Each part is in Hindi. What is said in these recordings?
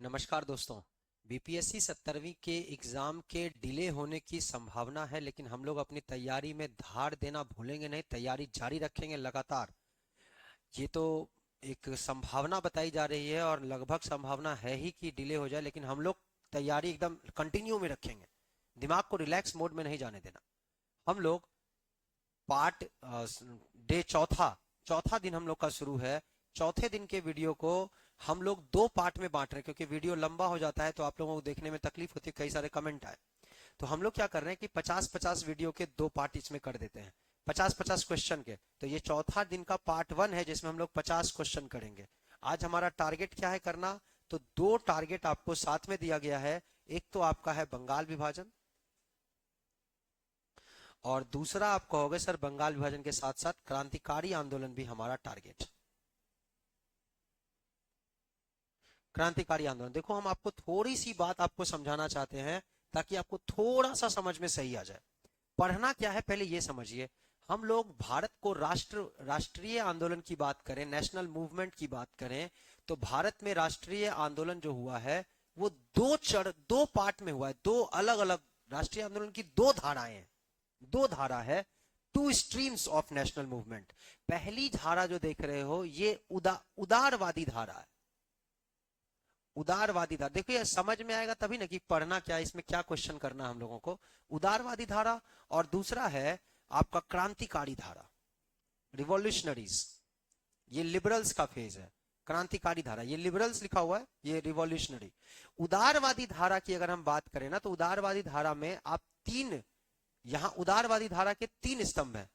नमस्कार दोस्तों। बीपीएससी 17वीं के एग्ज़ाम के डिले होने की संभावना है, लेकिन हम लोग अपनी तैयारी में धार देना भूलेंगे नहीं, तैयारी जारी रखेंगे लगातार। ये तो एक संभावना बताई जा रही है और लगभग संभावना है ही कि डिले हो जाए, लेकिन हम लोग तैयारी एकदम कंटिन्यू में रखेंगे, दिमाग को रिलैक्स मोड में नहीं जाने देना। हम लोग पार्ट डे चौथा चौथा दिन हम लोग का शुरू है। चौथे दिन के वीडियो को हम लोग दो पार्ट में बांट रहे हैं, क्योंकि वीडियो लंबा हो जाता है तो आप लोगों को देखने में तकलीफ होती है, कई सारे कमेंट आए। तो हम लोग क्या कर रहे हैं कि 50-50 वीडियो के दो पार्ट इसमें कर देते हैं, 50-50 क्वेश्चन के। तो ये चौथा दिन का पार्ट 1 है, जिसमें हम लोग 50 क्वेश्चन करेंगे। आज हमारा टारगेट क्या है करना, तो दो टारगेट आपको साथ में दिया गया है। एक तो आपका है बंगाल विभाजन, और दूसरा आप कहोगे सर बंगाल विभाजन के साथ साथ क्रांतिकारी आंदोलन भी हमारा टारगेट। क्रांतिकारी आंदोलन, देखो हम आपको थोड़ी सी बात आपको समझाना चाहते हैं ताकि आपको थोड़ा सा समझ में सही आ जाए। पढ़ना क्या है पहले ये समझिए। हम लोग भारत को राष्ट्रीय आंदोलन की बात करें, नेशनल मूवमेंट की बात करें, तो भारत में राष्ट्रीय आंदोलन जो हुआ है वो दो पार्ट में हुआ है। दो अलग अलग राष्ट्रीय आंदोलन की दो धाराएं हैं, दो धारा है, two streams of national movement. पहली धारा जो देख रहे हो ये उदारवादी धारा है। उदारवादी धारा, देखो ये समझ में आएगा तभी ना कि पढ़ना क्या है, इसमें क्या क्वेश्चन करना है हम लोगों को। उदारवादी धारा, और दूसरा है आपका क्रांतिकारी धारा, रिवॉल्यूशनरीज। ये लिबरल्स का फेज है। क्रांतिकारी धारा ये लिबरल्स लिखा हुआ है, ये रिवॉल्यूशनरी। उदारवादी धारा की अगर हम बात करें ना, तो उदारवादी धारा में आप तीन, यहां उदारवादी धारा के तीन स्तंभ है।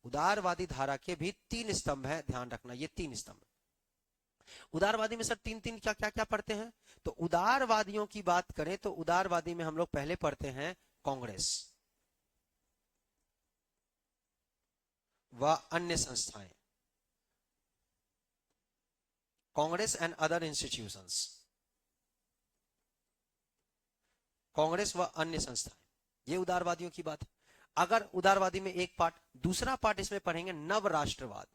उदारवादी धारा के भी तीन स्तंभ है, ध्यान रखना ये तीन स्तंभ। उदारवादी में सर तीन तीन क्या क्या क्या पढ़ते हैं, तो उदारवादियों की बात करें तो उदारवादी में हम लोग पहले पढ़ते हैं कांग्रेस व अन्य संस्थाएं, Congress and other institutions, Congress व अन्य संस्थाएं, ये उदारवादियों की बात है। अगर उदारवादी में एक पार्ट, दूसरा पार्ट इसमें पढ़ेंगे नव राष्ट्रवाद,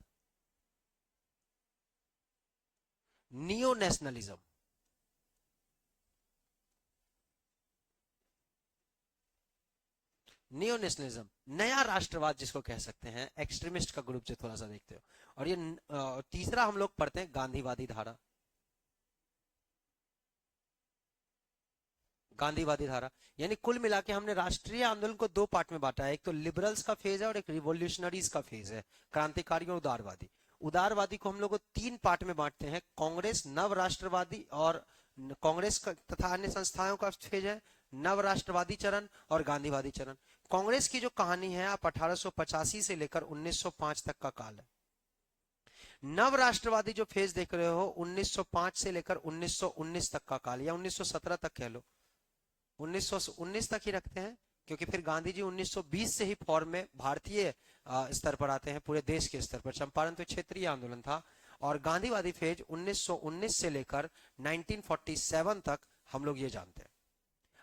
नियो नेशनलिज्म। नियो नेशनलिज्म, नया राष्ट्रवाद जिसको कह सकते हैं, एक्सट्रीमिस्ट का ग्रुप जो थोड़ा सा देखते हो। और ये तीसरा हम लोग पढ़ते हैं गांधीवादी धारा, गांधीवादी धारा। यानी कुल मिला के हमने राष्ट्रीय आंदोलन को दो पार्ट में बांटा है, एक तो लिबरल्स का फेज है और एक रिवॉल्यूशनरीज का फेज है, क्रांतिकारी और उदारवादी। उदारवादी को हम लोग तीन पार्ट में बांटते हैं, कांग्रेस, नव राष्ट्रवादी और कांग्रेस तथा अन्य संस्थाओं का फेज है, नव राष्ट्रवादी चरण और गांधीवादी चरण। कांग्रेस की जो कहानी है आप 1885 से लेकर 1905 तक का काल है। नव राष्ट्रवादी जो फेज देख रहे हो 1905 से लेकर 1919 तक का काल, या 1917 तक कह लो, 1919 तक ही रखते हैं, क्योंकि फिर गांधी जी 1920 से ही फॉर्म में भारतीय स्तर पर आते हैं, पूरे देश के स्तर पर। चंपारण तो क्षेत्रीय आंदोलन था। और गांधीवादी फेज 1919 से लेकर 1947 तक हम लोग ये जानते हैं।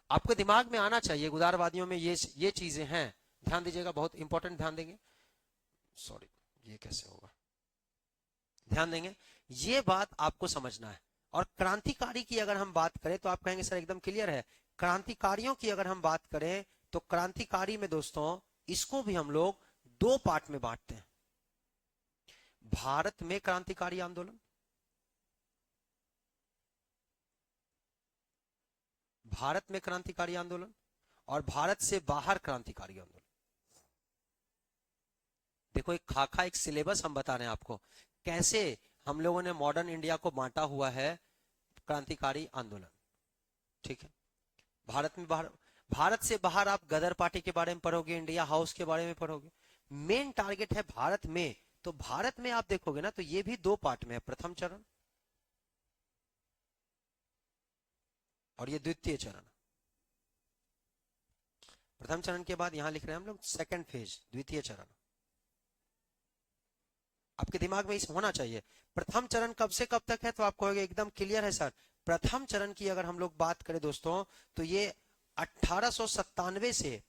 आपके दिमाग में आना चाहिए उदारवादियों में ये चीजें हैं, ध्यान दीजिएगा, बहुत इंपॉर्टेंट, ध्यान देंगे। सॉरी, ये कैसे होगा, ध्यान देंगे, ये बात आपको समझना है। और क्रांतिकारी की अगर हम बात करें तो आप कहेंगे सर एकदम क्लियर है। क्रांतिकारियों की अगर हम बात करें तो क्रांतिकारी में दोस्तों इसको भी हम लोग दो पार्ट में बांटते हैं। भारत में क्रांतिकारी आंदोलन, भारत में क्रांतिकारी आंदोलन, और भारत से बाहर क्रांतिकारी आंदोलन। देखो एक खाका, एक सिलेबस हम बता रहे हैं आपको, कैसे हम लोगों ने मॉडर्न इंडिया को बांटा हुआ है क्रांतिकारी आंदोलन। ठीक है, भारत में बाहर, भारत से बाहर आप गदर पार्टी के बारे में पढ़ोगे, इंडिया हाउस के बारे में पढ़ोगे। मेन टारगेट है भारत में, तो भारत में आप देखोगे ना तो ये भी दो पार्ट में है, प्रथम चरण और ये द्वितीय चरण। प्रथम चरण के बाद यहां लिख रहे हैं हम लोग सेकंड फेज, द्वितीय चरण। आपके दिमाग में इस होना चाहिए। प्रथम चरण कब से कब तक है, तो आप कहोगे एकदम क्लियर है सर। प्रथम चरण की अगर हम लोग बात करें दोस्तों तो ये 1897 से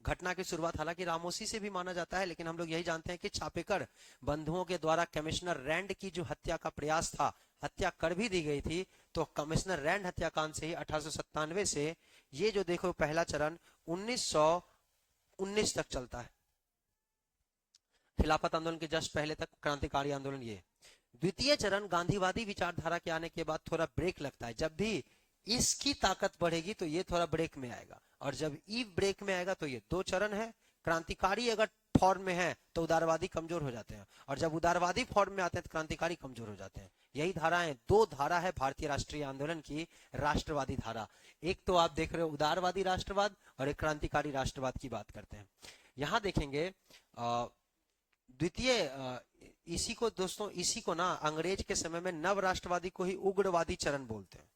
घटना की शुरुआत, हालांकि रामोसी से भी माना जाता है, लेकिन हम लोग यही जानते हैं कि छापेकर बंधुओं के द्वारा कमिश्नर रैंड की जो हत्या का प्रयास था हत्या कर भी दी गई थी, तो कमिश्नर रैंड हत्याकांड से ही 1897 से ये जो देखो पहला चरण 1919 तक चलता है, खिलाफत आंदोलन के जस्ट पहले तक क्रांतिकारी आंदोलन ये। द्वितीय चरण गांधीवादी विचारधारा के आने के बाद थोड़ा ब्रेक लगता है, जब भी इसकी ताकत बढ़ेगी तो ये थोड़ा ब्रेक में आएगा, और जब ई ब्रेक में आएगा तो ये दो चरण है। क्रांतिकारी अगर फॉर्म में है तो उदारवादी कमजोर हो जाते हैं, और जब उदारवादी फॉर्म में आते हैं तो क्रांतिकारी कमजोर हो जाते हैं। यही धारा है, दो धारा है भारतीय राष्ट्रीय आंदोलन की, राष्ट्रवादी धारा। एक तो आप देख रहे हो उदारवादी राष्ट्रवाद, और एक क्रांतिकारी राष्ट्रवाद की बात करते हैं। यहां देखेंगे द्वितीय इसी को दोस्तों, इसी को ना अंग्रेज के समय में नव राष्ट्रवादी को ही उग्रवादी चरण बोलते हैं,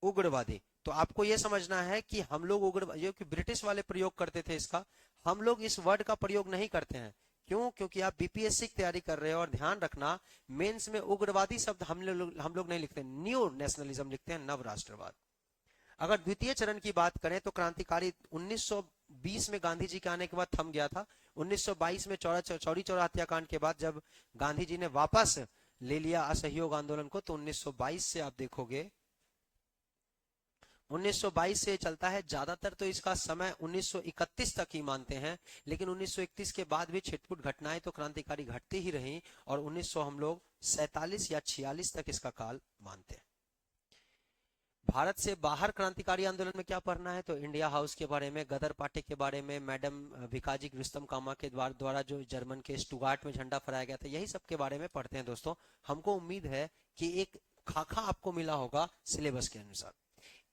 उग्रवादी। तो आपको यह समझना है कि हम लोग उग्र, जो कि ब्रिटिश वाले प्रयोग करते थे इसका, हम लोग इस वर्ड का प्रयोग नहीं करते हैं। क्यों? क्योंकि आप बीपीएससी की तैयारी कर रहे हो, और ध्यान रखना मेंस में उग्रवादी शब्द हम लोग नहीं लिखते, न्यू नेशनलिज्म लिखते हैं, नव राष्ट्रवाद। अगर द्वितीय चरण की बात करें तो क्रांतिकारी 1920 में गांधी जी के आने के बाद थम गया था। 1922 में चौरी चौरा हत्याकांड के बाद जब गांधी जी ने वापस ले लिया असहयोग आंदोलन को, तो 1922 से आप देखोगे 1922 से चलता है। ज्यादातर तो इसका समय 1931 तक ही मानते हैं, लेकिन 1931 के बाद भी छिटपुट घटनाएं तो क्रांतिकारी घटती ही रही, और 1900 हम लोग 47 या 46 तक इसका काल मानते हैं। भारत से बाहर क्रांतिकारी आंदोलन में क्या पढ़ना है? तो इंडिया हाउस के बारे में, गदर पार्टी के बारे में, मैडम भिकाजी रुस्तम कामा के द्वारा जो जर्मन के स्टुगार्ट में झंडा फहराया गया था, यही सब के बारे में पढ़ते हैं दोस्तों। हमको उम्मीद है कि एक खाका आपको मिला होगा सिलेबस के अनुसार।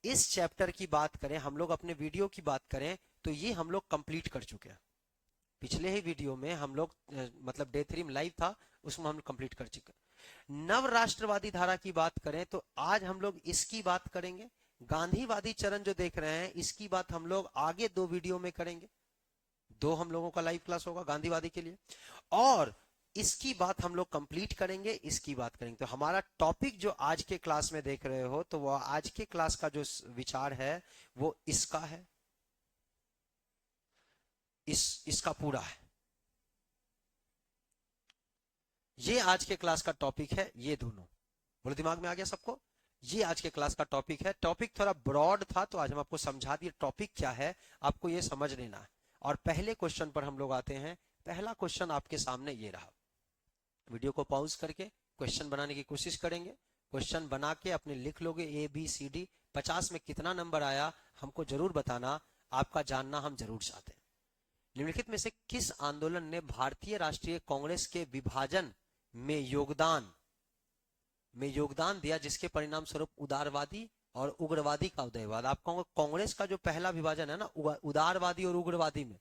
इस चैप्टर की बात करें, हम लोग अपने वीडियो की बात करें तो ये हम लोग कंप्लीट कर चुके हैं। पिछले ही वीडियो में हम लोग मतलब डे 3 में लाइव था, उसमें हम कंप्लीट कर चुके। नव राष्ट्रवादी धारा की बात करें तो आज हम लोग इसकी बात करेंगे। गांधीवादी चरण जो देख रहे हैं इसकी बात हम लोग आगे दो वीडियो में करेंगे, दो हम लोगों का लाइव क्लास होगा गांधीवादी के लिए, और इसकी बात हम लोग कंप्लीट करेंगे, इसकी बात करेंगे। तो हमारा टॉपिक जो आज के क्लास में देख रहे हो, तो वो आज के क्लास का जो विचार है वो इसका है, इसका पूरा है। ये आज के क्लास का टॉपिक है, ये दोनों। बोलो दिमाग में आ गया सबको? ये आज के क्लास का टॉपिक है। टॉपिक थोड़ा ब्रॉड था तो आज हम आपको समझा दिए टॉपिक क्या है, आपको ये समझ लेना है। और पहले क्वेश्चन पर हम लोग आते हैं। पहला क्वेश्चन आपके सामने ये रहा। वीडियो को पॉज करके क्वेश्चन बनाने की कोशिश करेंगे। क्वेश्चन बना के अपने लिख लोगे ABCD। 50 में कितना नंबर आया हमको जरूर बताना, आपका जानना हम जरूर चाहते हैं। निम्नलिखित में से किस आंदोलन ने भारतीय राष्ट्रीय कांग्रेस के विभाजन में योगदान दिया, जिसके परिणाम स्वरूप उदारवादी और उग्रवादी का उदय हुआ? आप कहोगे कांग्रेस का जो पहला विभाजन है ना उदारवादी और उग्रवादी में,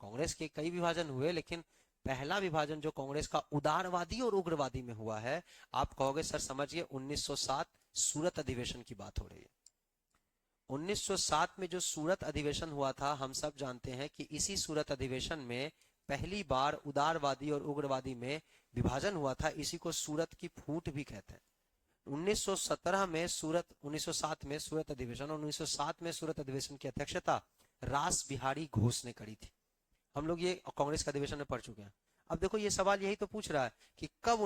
कांग्रेस के कई विभाजन हुए लेकिन पहला विभाजन जो कांग्रेस का उदारवादी और उग्रवादी में हुआ है, आप कहोगे सर समझिए 1907 सूरत अधिवेशन की बात हो रही है। 1907 में जो सूरत अधिवेशन हुआ था, हम सब जानते हैं कि इसी सूरत अधिवेशन में पहली बार उदारवादी और उग्रवादी में विभाजन हुआ था। इसी को सूरत की फूट भी कहते हैं। 1917 में सूरत, 1907 में सूरत अधिवेशन, और 1907 में सूरत अधिवेशन की अध्यक्षता रास बिहारी घोष ने करी थी। हम लोग ये कांग्रेस का अधिवेशन में पढ़ चुके हैं। अब देखो ये सवाल यही तो पूछ रहा है कि कब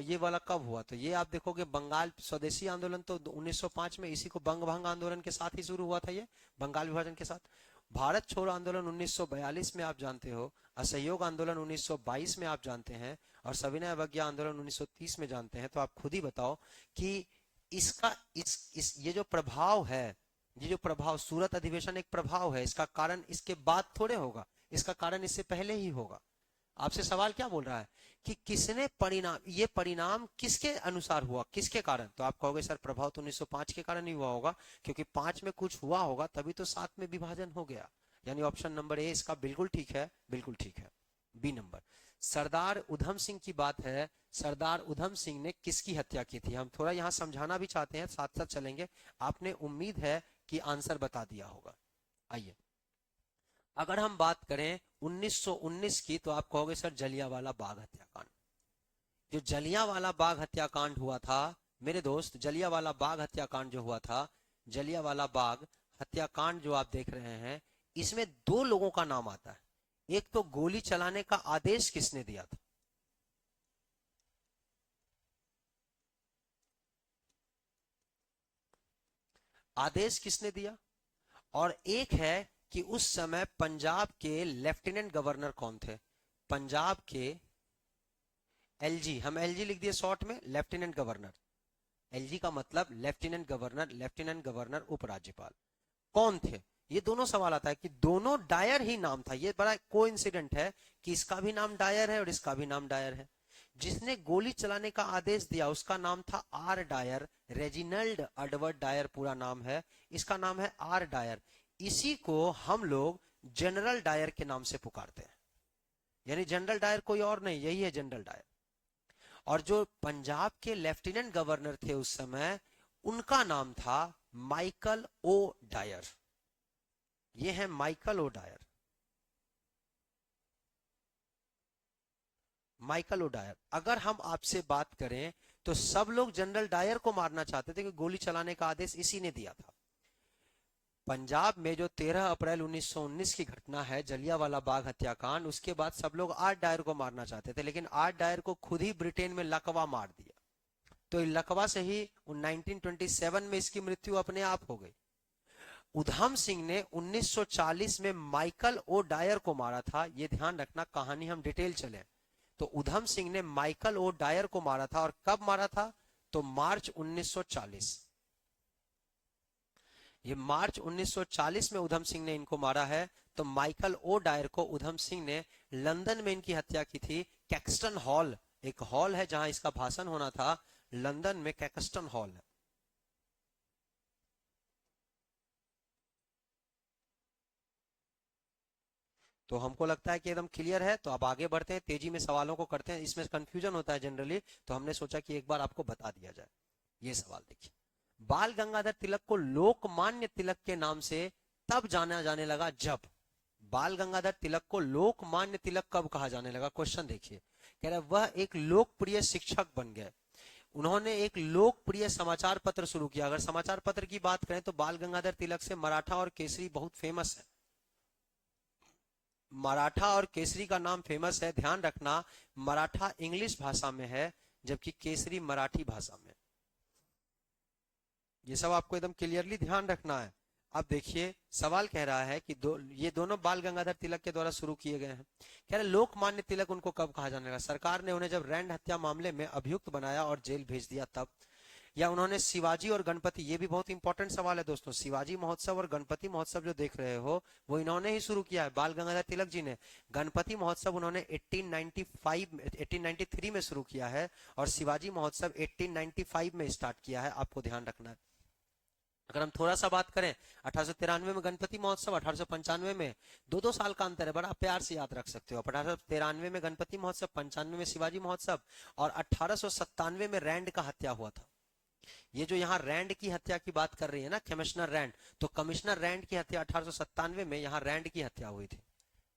ये वाला कब हुआ, तो ये आप देखोगे बंगाल स्वदेशी आंदोलन तो 1905 में, इसी को बंग भंग आंदोलन के साथ ही शुरू हुआ था, ये बंगाल विभाजन के साथ। भारत छोड़ो आंदोलन 1942 में आप जानते हो, असहयोग आंदोलन 1922 में आप जानते हैं, और सविनय अवज्ञा आंदोलन 1930 में जानते हैं। तो आप खुद ही बताओ कि इसका ये जो प्रभाव है, ये जो प्रभाव, सूरत अधिवेशन एक प्रभाव है, इसका कारण इसके बाद थोड़े होगा, इसका कारण इससे पहले ही होगा। आपसे सवाल क्या बोल रहा है कि किसने परिणाम, ये परिणाम किसके अनुसार हुआ, किसके कारण? तो आप कहोगे सर प्रभाव तो 1905 के कारण ही हुआ होगा, क्योंकि 5 में कुछ हुआ होगा तभी तो 7 में विभाजन हो गया। यानी ऑप्शन नंबर ए इसका बिल्कुल ठीक है, बिल्कुल ठीक है। बी नंबर, सरदार उधम सिंह की बात है। सरदार उधम सिंह ने किसकी हत्या की थी? हम थोड़ा यहाँ समझाना भी चाहते हैं, साथ साथ चलेंगे। आपने उम्मीद है कि आंसर बता दिया होगा। आइए, अगर हम बात करें 1919 की, तो आप कहोगे सर जलियांवाला बाग हत्याकांड। जो जलियांवाला बाग हत्याकांड हुआ था मेरे दोस्त, जलियांवाला बाग हत्याकांड जो हुआ था, जलियांवाला बाग हत्याकांड जो आप देख रहे हैं, इसमें दो लोगों का नाम आता है। एक तो गोली चलाने का आदेश किसने दिया था? आदेश किसने दिया, और एक है कि उस समय पंजाब के लेफ्टिनेंट गवर्नर कौन थे। पंजाब के एलजी, हम एलजी लिख दिए शॉर्ट में, लेफ्टिनेंट गवर्नर। एलजी का मतलब लेफ्टिनेंट गवर्नर, लेफ्टिनेंट गवर्नर उपराज्यपाल कौन थे। ये दोनों सवाल आता है कि दोनों डायर ही नाम था। ये बड़ा कोइंसिडेंट है कि इसका भी नाम डायर है और इसका भी नाम डायर है। जिसने गोली चलाने का आदेश दिया उसका नाम था R Dyer, Reginald Edward Dyer पूरा नाम है, इसका नाम है आर डायर। इसी को हम लोग जनरल डायर के नाम से पुकारते हैं, यानी जनरल डायर कोई और नहीं, यही है जनरल डायर। और जो पंजाब के लेफ्टिनेंट गवर्नर थे उस समय, उनका नाम था माइकल ओ डायर। ये है Michael O Dyer, Michael O Dyer. अगर हम आपसे बात करें तो सब लोग जनरल डायर को मारना चाहते थे कि गोली चलाने का आदेश इसी ने दिया था। पंजाब में जो 13 अप्रैल 1919 की घटना है, जलियांवाला बाग हत्याकांड, उसके बाद सब लोग आर डायर को मारना चाहते थे, लेकिन आर डायर को खुद ही ब्रिटेन में लकवा मार दिया। तो लकवा से ही 1927 में इसकी मृत्यु अपने आप हो गई। उधम सिंह ने 1940 में माइकल ओ डायर को मारा था। ये ध्यान रखना, कहानी हम डिटेल चले तो उधम सिंह ने माइकल ओ डायर को मारा था। और कब मारा था, तो मार्च 1940। ये मार्च 1940 में उधम सिंह ने इनको मारा है। तो माइकल ओ डायर को उधम सिंह ने लंदन में इनकी हत्या की थी। कैक्सटन हॉल, एक हॉल है जहां इसका भाषण होना था, लंदन में कैक्सटन हॉल है। तो हमको लगता है कि एकदम क्लियर है। तो अब आगे बढ़ते हैं, तेजी में सवालों को करते हैं। इसमें कंफ्यूजन होता है जनरली, तो हमने सोचा कि एक बार आपको बता दिया जाए। ये सवाल देखिए, बाल गंगाधर तिलक को लोकमान्य तिलक के नाम से तब जाना जाने लगा जब, बाल गंगाधर तिलक को लोकमान्य तिलक कब कहा जाने लगा। क्वेश्चन देखिए, कह रहा है वह एक लोकप्रिय शिक्षक बन गए। उन्होंने एक लोकप्रिय समाचार पत्र शुरू किया। अगर समाचार पत्र की बात करें तो बाल गंगाधर तिलक से मराठा और केसरी बहुत फेमस है। मराठा और केसरी का नाम फेमस है। ध्यान रखना, मराठा इंग्लिश भाषा में है जबकि केसरी मराठी भाषा में। ये सब आपको एकदम क्लियरली ध्यान रखना है। अब देखिए, सवाल कह रहा है कि ये दोनों बाल गंगाधर तिलक के द्वारा शुरू किए गए हैं। कह रहे लोकमान्य तिलक उनको कब कहा जाने लगा। सरकार ने उन्हें जब रैंड हत्या मामले में अभियुक्त बनाया और जेल भेज दिया तब, या उन्होंने शिवाजी और गणपति, ये भी बहुत इंपॉर्टेंट सवाल है दोस्तों, शिवाजी महोत्सव और गणपति महोत्सव जो देख रहे हो वो इन्होंने ही शुरू किया है, बाल गंगाधर तिलक जी ने। गणपति महोत्सव उन्होंने 1893 में शुरू किया है और शिवाजी महोत्सव 1895 में स्टार्ट किया है। आपको ध्यान रखना है। अगर हम थोड़ा सा बात करें, 1893 में गणपति महोत्सव, 1895 में, दो साल का अंतर है, बड़ा प्यार से याद रख सकते हो। 1893 में गणपति महोत्सव, 95 में शिवाजी महोत्सव, और 1897 में रैंड का हत्या हुआ था। ये जो यहाँ रैंड की हत्या की बात कर रही है ना, कमिश्नर रैंड, तो कमिश्नर रैंड की हत्या 1897 में यहाँ रैंड की हत्या हुई थी।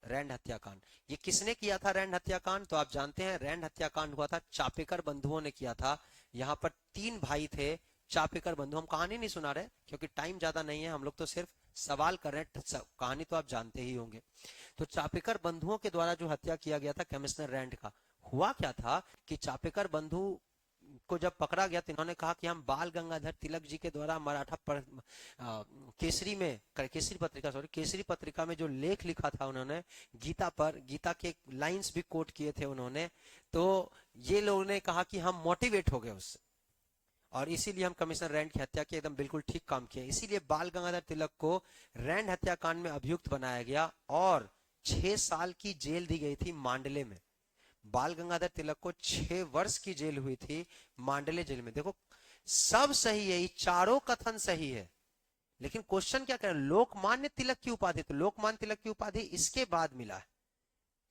रैंड हत्याकांड ये किसने किया था? रैंड हत्याकांड तो आप जानते हैं, रैंड हत्याकांड हुआ था चापेकर बंधुओं ने किया था। यहाँ पर 3 भाई थे चापेकर बंधु। हम कहानी नहीं सुना रहे क्योंकि टाइम ज्यादा नहीं है, हम लोग तो सिर्फ सवाल कर रहे हैं, कहानी तो आप जानते ही होंगे। तो चापेकर बंधुओं के द्वारा जो हत्या किया गया था कमिश्नर रैंड का, हुआ क्या था कि चापेकर बंधु को जब पकड़ा गया तो इन्होंने कहा कि हम बाल गंगाधर तिलक जी के द्वारा मराठा केसरी में, केसरी पत्रिका, सॉरी, केसरी पत्रिका में जो लेख लिखा था उन्होंने गीता पर, गीता के लाइंस भी कोट किए थे उन्होंने, तो ये लोगों ने कहा कि हम मोटिवेट हो गए उससे और इसीलिए हम कमिश्नर रैंड की हत्या की, एकदम बिल्कुल ठीक काम किया। इसीलिए बाल गंगाधर तिलक को रैंड हत्याकांड में अभियुक्त बनाया गया और 6 साल की जेल दी गई थी मांडले में। बाल गंगाधर तिलक को 6 वर्ष की जेल हुई थी मांडले जेल में। देखो, सब सही है, ये चारों कथन सही है, लेकिन क्वेश्चन क्या करें, लोकमान्य तिलक की उपाधि, तो लोकमान्य तिलक की उपाधि इसके बाद मिला है।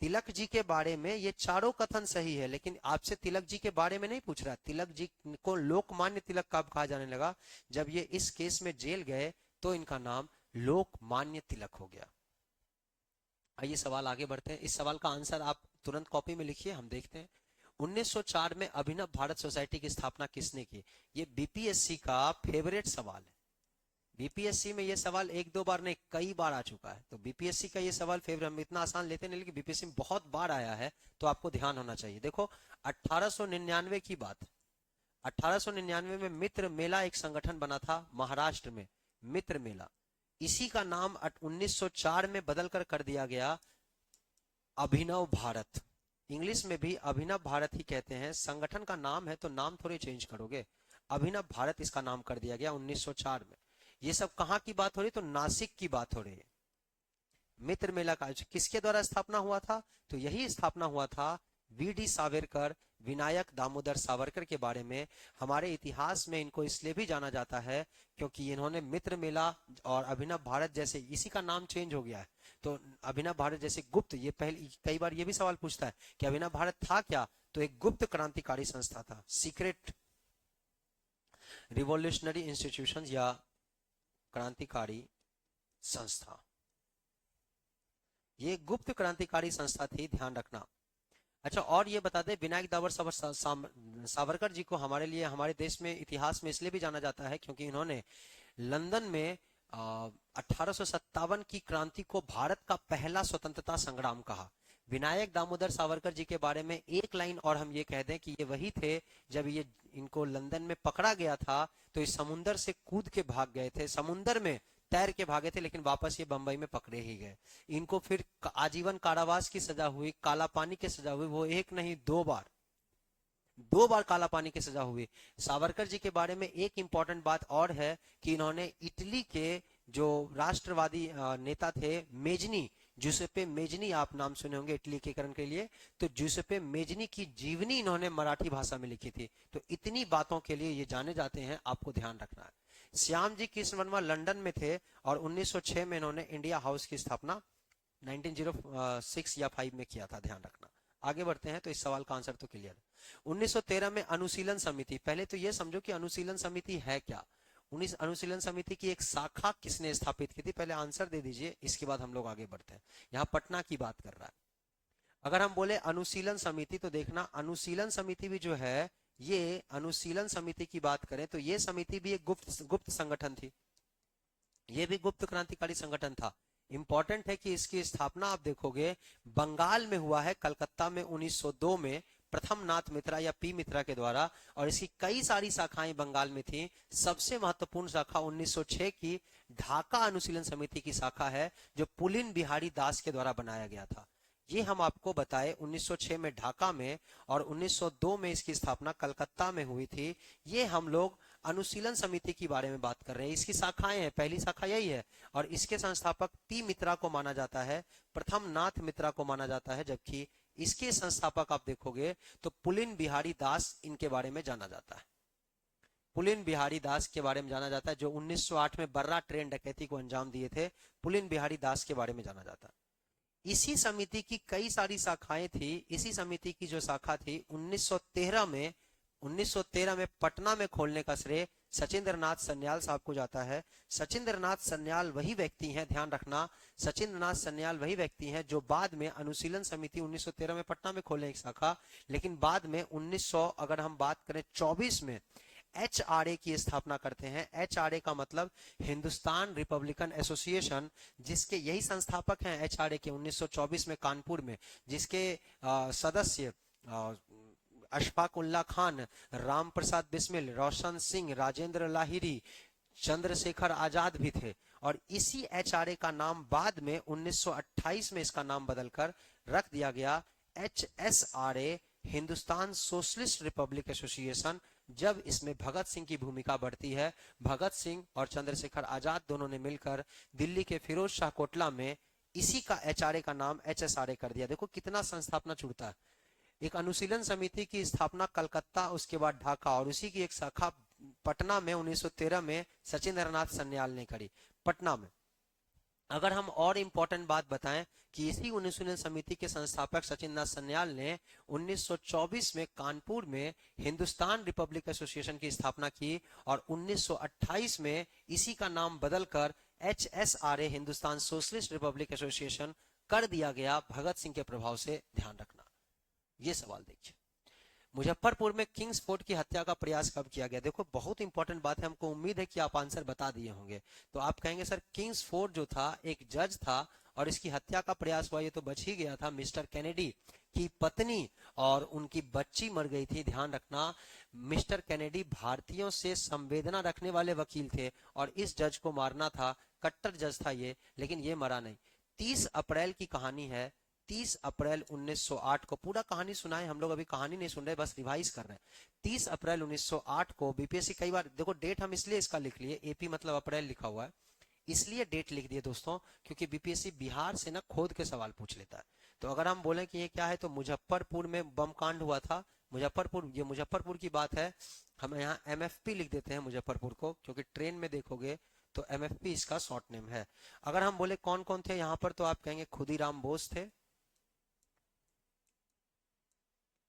तिलक जी के बारे में ये चारों कथन सही है, लेकिन आपसे तिलक जी के बारे में नहीं पूछ रहा। तिलक जी को लोकमान्य तिलक कब कहा जाने लगा? जब ये इस केस में जेल गए तो इनका नाम लोकमान्य तिलक हो गया। आइए सवाल आगे बढ़ते हैं। इस सवाल का आंसर आप तुरंत कॉपी में लिखिए, हम देखते हैं। 1904 में अभिनव भारत सोसाइटी की स्थापना किसने की? ये बीपीएससी का फेवरेट सवाल है। बीपीएससी में ये सवाल 1-2 बार नहीं, कई बार आ चुका है। तो बीपीएससी का ये सवाल फेवरेट, हम इतना आसान लेते नहीं, लेकिन बीपीएससी में बहुत बार आया है, तो आपको ध्यान होना चाहिए। देखो, 1899 की बात, 1899 में मित्र मेला एक संगठन बना था महाराष्ट्र में। मित्र मेला। इसी का नाम 1904 में बदलकर कर दिया गया अभिनव भारत। इंग्लिश में भी अभिनव भारत ही कहते हैं, संगठन का नाम है तो नाम थोड़ी चेंज करोगे। अभिनव भारत इसका नाम कर दिया गया 1904 में। ये सब कहाँ की बात हो रही, तो नासिक की बात हो रही है। मित्र मेला का किसके द्वारा स्थापना हुआ था, तो यही स्थापना हुआ था वी.डी. सावरकर, विनायक दामोदर सावरकर के बारे में। हमारे इतिहास में इनको इसलिए भी जाना जाता है क्योंकि इन्होंने मित्र मेला और अभिनव भारत जैसे, इसी का नाम चेंज हो गया है तो अभिनव भारत जैसे गुप्त, ये पहले कई बार ये भी सवाल पूछता है कि अभिनव भारत था क्या, तो एक गुप्त क्रांतिकारी संस्था था, सीक्रेट रिवॉल्यूशनरी इंस्टीट्यूशन या क्रांतिकारी संस्था। ये गुप्त क्रांतिकारी संस्था थी, ध्यान रखना। अच्छा, और ये बता दें, विनायक दामोदर सावरकर जी को हमारे लिए, हमारे देश में इतिहास में इसलिए भी जाना जाता है क्योंकि इन्होंने लंदन में 1857 की क्रांति को भारत का पहला स्वतंत्रता संग्राम कहा। विनायक दामोदर सावरकर जी के बारे में एक लाइन और हम ये कह दें कि ये वही थे जब ये इनको लंदन में पकड़ा गया था तो इस समुंदर से कूद के भाग गए थे, समुंदर में तैर के भागे थे, लेकिन वापस ये बंबई में पकड़े ही गए। इनको फिर आजीवन कारावास की सजा हुई, काला पानी की सजा हुई, वो एक नहीं दो बार काला पानी की सजा हुई। सावरकर जी के बारे में एक इंपॉर्टेंट बात और है कि इन्होंने इटली के जो राष्ट्रवादी नेता थे मेजनी, जूसेप्पे मेजनी, आप नाम सुने होंगे इटलीकरण के लिए, तो जूसेप्पे मेजनी की जीवनी इन्होंने मराठी भाषा में लिखी थी। तो इतनी बातों के लिए ये जाने जाते हैं, आपको ध्यान रखना है। श्याम जी कृष्ण वर्मा लंदन में थे और 1906 में इन्होंने इंडिया हाउस की स्थापना 1906 या 5 में किया था, ध्यान रखना। आगे बढ़ते हैं तो इस सवाल का आंसर तो क्लियर है। 1913 में अनुशीलन समिति, पहले तो ये समझो कि अनुशीलन समिति है क्या। अनुशीलन समिति की एक शाखा किसने स्थापित की थी, पहले आंसर दे दीजिए, इसके बाद हम लोग आगे बढ़ते हैं। यहाँ पटना की बात कर रहा है। अगर हम बोले अनुशीलन समिति तो देखना, अनुशीलन समिति भी जो है, ये अनुशीलन समिति की बात करें तो ये समिति भी एक गुप्त संगठन थी, ये भी गुप्त क्रांतिकारी संगठन था। इंपॉर्टेंट है कि इसकी स्थापना आप देखोगे बंगाल में हुआ है, कलकत्ता में 1902 में प्रथम नाथ मित्रा या पी मित्रा के द्वारा, और इसकी कई सारी शाखाएं बंगाल में थी। सबसे महत्वपूर्ण शाखा 1906 की ढाका अनुशीलन समिति की शाखा है जो पुलिन बिहारी दास के द्वारा बनाया गया था। ये हम आपको बताए 1906 में ढाका में और 1902 में इसकी स्थापना कलकत्ता में हुई थी। ये हम लोग अनुशीलन समिति के बारे में बात कर रहे हैं। इसकी शाखाएं हैं, पहली शाखा यही है और इसके संस्थापक पी मित्रा को माना जाता है, प्रथम नाथ मित्रा को माना जाता है, जबकि इसके संस्थापक आप देखोगे तो पुलिन बिहारी दास इनके बारे में जाना जाता है। पुलिन बिहारी दास के बारे में जाना जाता है जो 1908 में बर्रा ट्रेन डकैती को अंजाम दिए थे, पुलिन बिहारी दास के बारे में जाना जाता है। इसी समिति की कई सारी शाखाएं थी। इसी समिति की जो शाखा थी 1913 में पटना में खोलने का श्रेय सचिंद्र नाथ सन्याल साहब को जाता है। सचिंद्र नाथ सन्याल वही व्यक्ति हैं, ध्यान रखना, सचिंद्र नाथ सन्याल वही व्यक्ति हैं जो बाद में अनुशीलन समिति 1913 में पटना में खोले एक शाखा, लेकिन बाद में 1900 अगर हम बात करें 24 में HRA की स्थापना करते हैं। HRA का मतलब हिंदुस्तान रिपब्लिकन एसोसिएशन, जिसके यही संस्थापक हैं HRA के 1924 में कानपुर में, जिसके सदस्य अशफाक उल्ला खान, राम प्रसाद बिस्मिल, रोशन सिंह, राजेंद्र लाहिरी, चंद्रशेखर आजाद भी थे। और इसी HRA का नाम बाद में 1928 में इसका नाम बदलकर रख दिया गया HSRA, Hindustan socialist Republic association. जब इसमें भगत सिंह की भूमिका बढ़ती है, भगत सिंह और चंद्रशेखर आजाद दोनों ने मिलकर दिल्ली के फिरोज शाह कोटला में इसी का HRA का नाम HSRA कर दिया। देखो कितना संस्थापना जुड़ता है। एक अनुशीलन समिति की स्थापना कलकत्ता, उसके बाद ढाका, और उसी की एक शाखा पटना में 1913 में सचिंद्र नाथ सन्याल ने करी पटना में। अगर हम और इम्पोर्टेंट बात बताएं कि इसी अनुशीलन समिति के संस्थापक सचिंद्र नाथ सन्याल ने 1924 में कानपुर में हिंदुस्तान रिपब्लिक एसोसिएशन की स्थापना की और 1928 में इसी का नाम बदलकर HSRA, Hindustan socialist Republic association कर दिया गया भगत सिंह के प्रभाव से, ध्यान रखना। ये सवाल देखिए, मुजफ्फरपुर में किंग्स फोर्ट की हत्या का प्रयास कब किया गया। देखो बहुत इंपॉर्टेंट बात है, हमको उम्मीद है कि आप आंसर बता दिए होंगे। तो आप कहेंगे सर किंग्स फोर्ट जो था एक जज था और इसकी हत्या का प्रयास हुआ, ये तो बच ही गया था। मिस्टर कैनेडी, की पत्नी और उनकी बच्ची मर गई थी। ध्यान रखना, मिस्टर कैनेडी भारतीयों से संवेदना रखने वाले वकील थे और इस जज को मारना था, कट्टर जज था ये, लेकिन ये मरा नहीं। 30 अप्रैल की कहानी है, 30 अप्रैल 1908 को। पूरा कहानी सुनाए हम लोग, अभी कहानी नहीं सुन रहे, बस रिवाइज कर रहे हैं। 30 अप्रैल 1908 को बीपीएससी, कई बार देखो डेट हम इसलिए इसका लिख लिए, एपी मतलब अप्रैल लिखा हुआ है, इसलिए डेट लिख दिए दोस्तों, क्योंकि बीपीएससी बिहार से ना खोद के सवाल पूछ लेता है। तो अगर हम बोलें कि ये क्या है, तो मुजफ्फरपुर में बम कांड हुआ था, मुजफ्फरपुर, ये मुजफ्फरपुर की बात है। हम यहाँ एमएफपी लिख देते हैं मुजफ्फरपुर को, क्योंकि ट्रेन में देखोगे तो एमएफपी इसका शॉर्ट नेम है। अगर हम बोले कौन कौन थे यहाँ पर, तो आप कहेंगे खुदीराम बोस थे,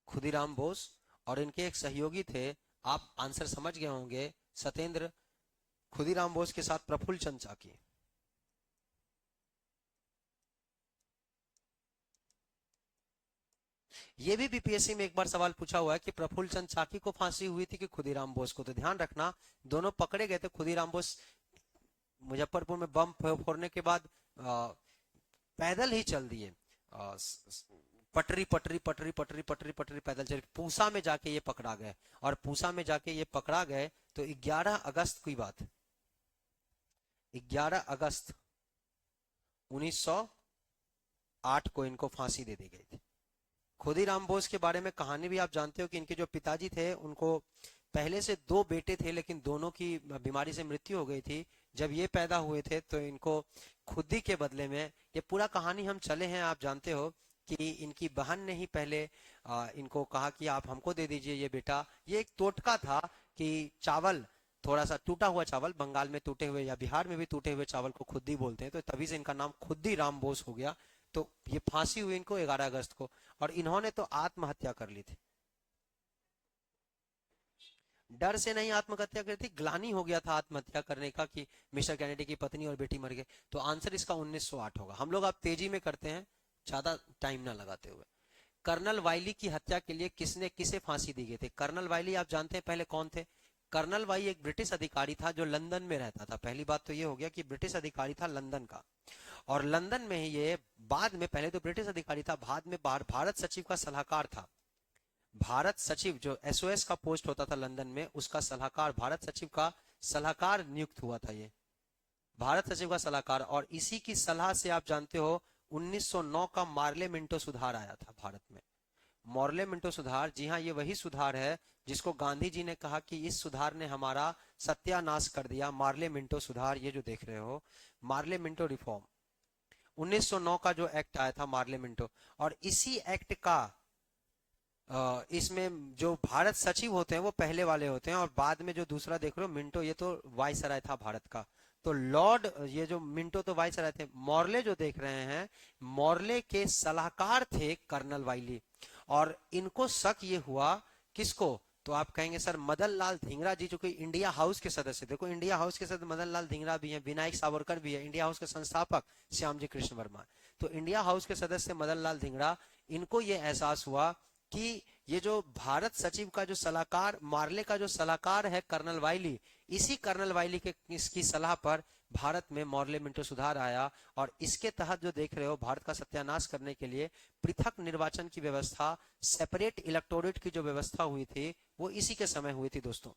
खुदीराम बोस, और इनके एक सहयोगी थे, आप आंसर समझ गए होंगे, सत्येंद्र। खुदीराम बोस के साथ प्रफुल्ल चंद्र चाकी। ये भी बीपीएससी में एक बार सवाल पूछा हुआ है कि प्रफुल्ल चंद्र चाकी को फांसी हुई थी कि खुदीराम बोस को। तो ध्यान रखना, दोनों पकड़े गए थे। खुदीराम बोस मुजफ्फरपुर में बम फोड़ने के बाद पैदल ही चल दिए, पटरी पटरी पटरी पटरी पटरी पटरी पैदल चल, पूसा में जाके ये पकड़ा गए, और पूसा में जाके ये पकड़ा गए तो 11 अगस्त की बात, 11 अगस्त 1908 को इनको फांसी दे दी गई थी। खुदीराम बोस के बारे में कहानी भी आप जानते हो कि इनके जो पिताजी थे, उनको पहले से 2 बेटे थे, लेकिन दोनों की बीमारी से मृत्यु हो गई थी। जब ये पैदा हुए थे तो इनको खुदी के बदले में, ये पूरा कहानी हम चले हैं, आप जानते हो कि इनकी बहन ने ही पहले इनको कहा कि आप हमको दे दीजिए ये बेटा। ये एक टोटका था कि चावल, थोड़ा सा टूटा हुआ चावल, बंगाल में टूटे हुए या बिहार में भी टूटे हुए चावल को खुद्दी बोलते हैं, तो तभी से इनका नाम खुद्दीराम बोस हो गया। तो ये फांसी हुई इनको 11 अगस्त को, और इन्होंने तो आत्महत्या कर ली थी। डर से नहीं आत्महत्या करी थी, ग्लानि हो गया था आत्महत्या करने का कि मिस्टर कैनेडी की पत्नी और बेटी मर गए। तो आंसर इसका 1908 होगा। हम लोग आप तेजी में करते हैं, ज्यादा टाइम ना लगाते हुए। कर्नल वाइली की हत्या के लिए किसने किसे फांसी दी गई थी? कर्नल वाइली आप जानते हैं पहले कौन थे? कर्नल वाई एक ब्रिटिश अधिकारी था जो लंदन में रहता था। पहली बात तो ये हो गया कि ब्रिटिश अधिकारी था लंदन का, और लंदन में ही ये बाद में, पहले तो ब्रिटिश अधिकारी था, बाद में भारत सचिव का सलाहकार था। भारत सचिव जो एसओएस का पोस्ट होता था लंदन में, उसका सलाहकार, भारत सचिव का सलाहकार नियुक्त हुआ था ये, भारत सचिव का सलाहकार। और इसी की सलाह से आप जानते हो 1909 का मार्ले मिंटो सुधार आया था भारत में। मार्ले मिंटो सुधार, जी हाँ, ये वही सुधार है जिसको गांधी जी ने कहा कि इस सुधार ने हमारा सत्यानाश कर दिया। मार्ले मिंटो सुधार, ये जो देख रहे हो, मार्ले मिंटो रिफॉर्म, 1909 का जो एक्ट आया था मार्ले मिंटो, और इसी एक्ट का इसमें जो भारत सचिव होते हैं वो पहले वाले होते हैं, और बाद में जो दूसरा देख रहे हो मिंटो, ये तो वायसराय था भारत का। तो लॉर्ड, ये जो मिंटो तो वायसराय थे, मॉर्ले जो देख रहे हैं, मॉर्ले के सलाहकार थे कर्नल वाइली। और इनको शक ये हुआ, किसको? तो आप कहेंगे सर मदन लाल धिंगरा जी, जो कि इंडिया हाउस के सदस्य, देखो इंडिया हाउस के सदस्य मदन लाल धिंगरा भी है, विनायक सावरकर भी है, इंडिया हाउस के संस्थापक श्यामजी कृष्ण वर्मा। तो इंडिया हाउस के सदस्य मदन लाल धिंगरा, इनको ये एहसास हुआ कि ये जो भारत सचिव का जो सलाहकार, मार्ले का जो सलाहकार है कर्नल वाइली, इसी कर्नल वाइली के इसकी सलाह पर भारत में मार्ले मिंटो सुधार आया। और इसके तहत जो देख रहे हो, भारत का सत्यानाश करने के लिए पृथक निर्वाचन की व्यवस्था, सेपरेट इलेक्टोरेट की जो व्यवस्था हुई थी, वो इसी के समय हुई थी दोस्तों।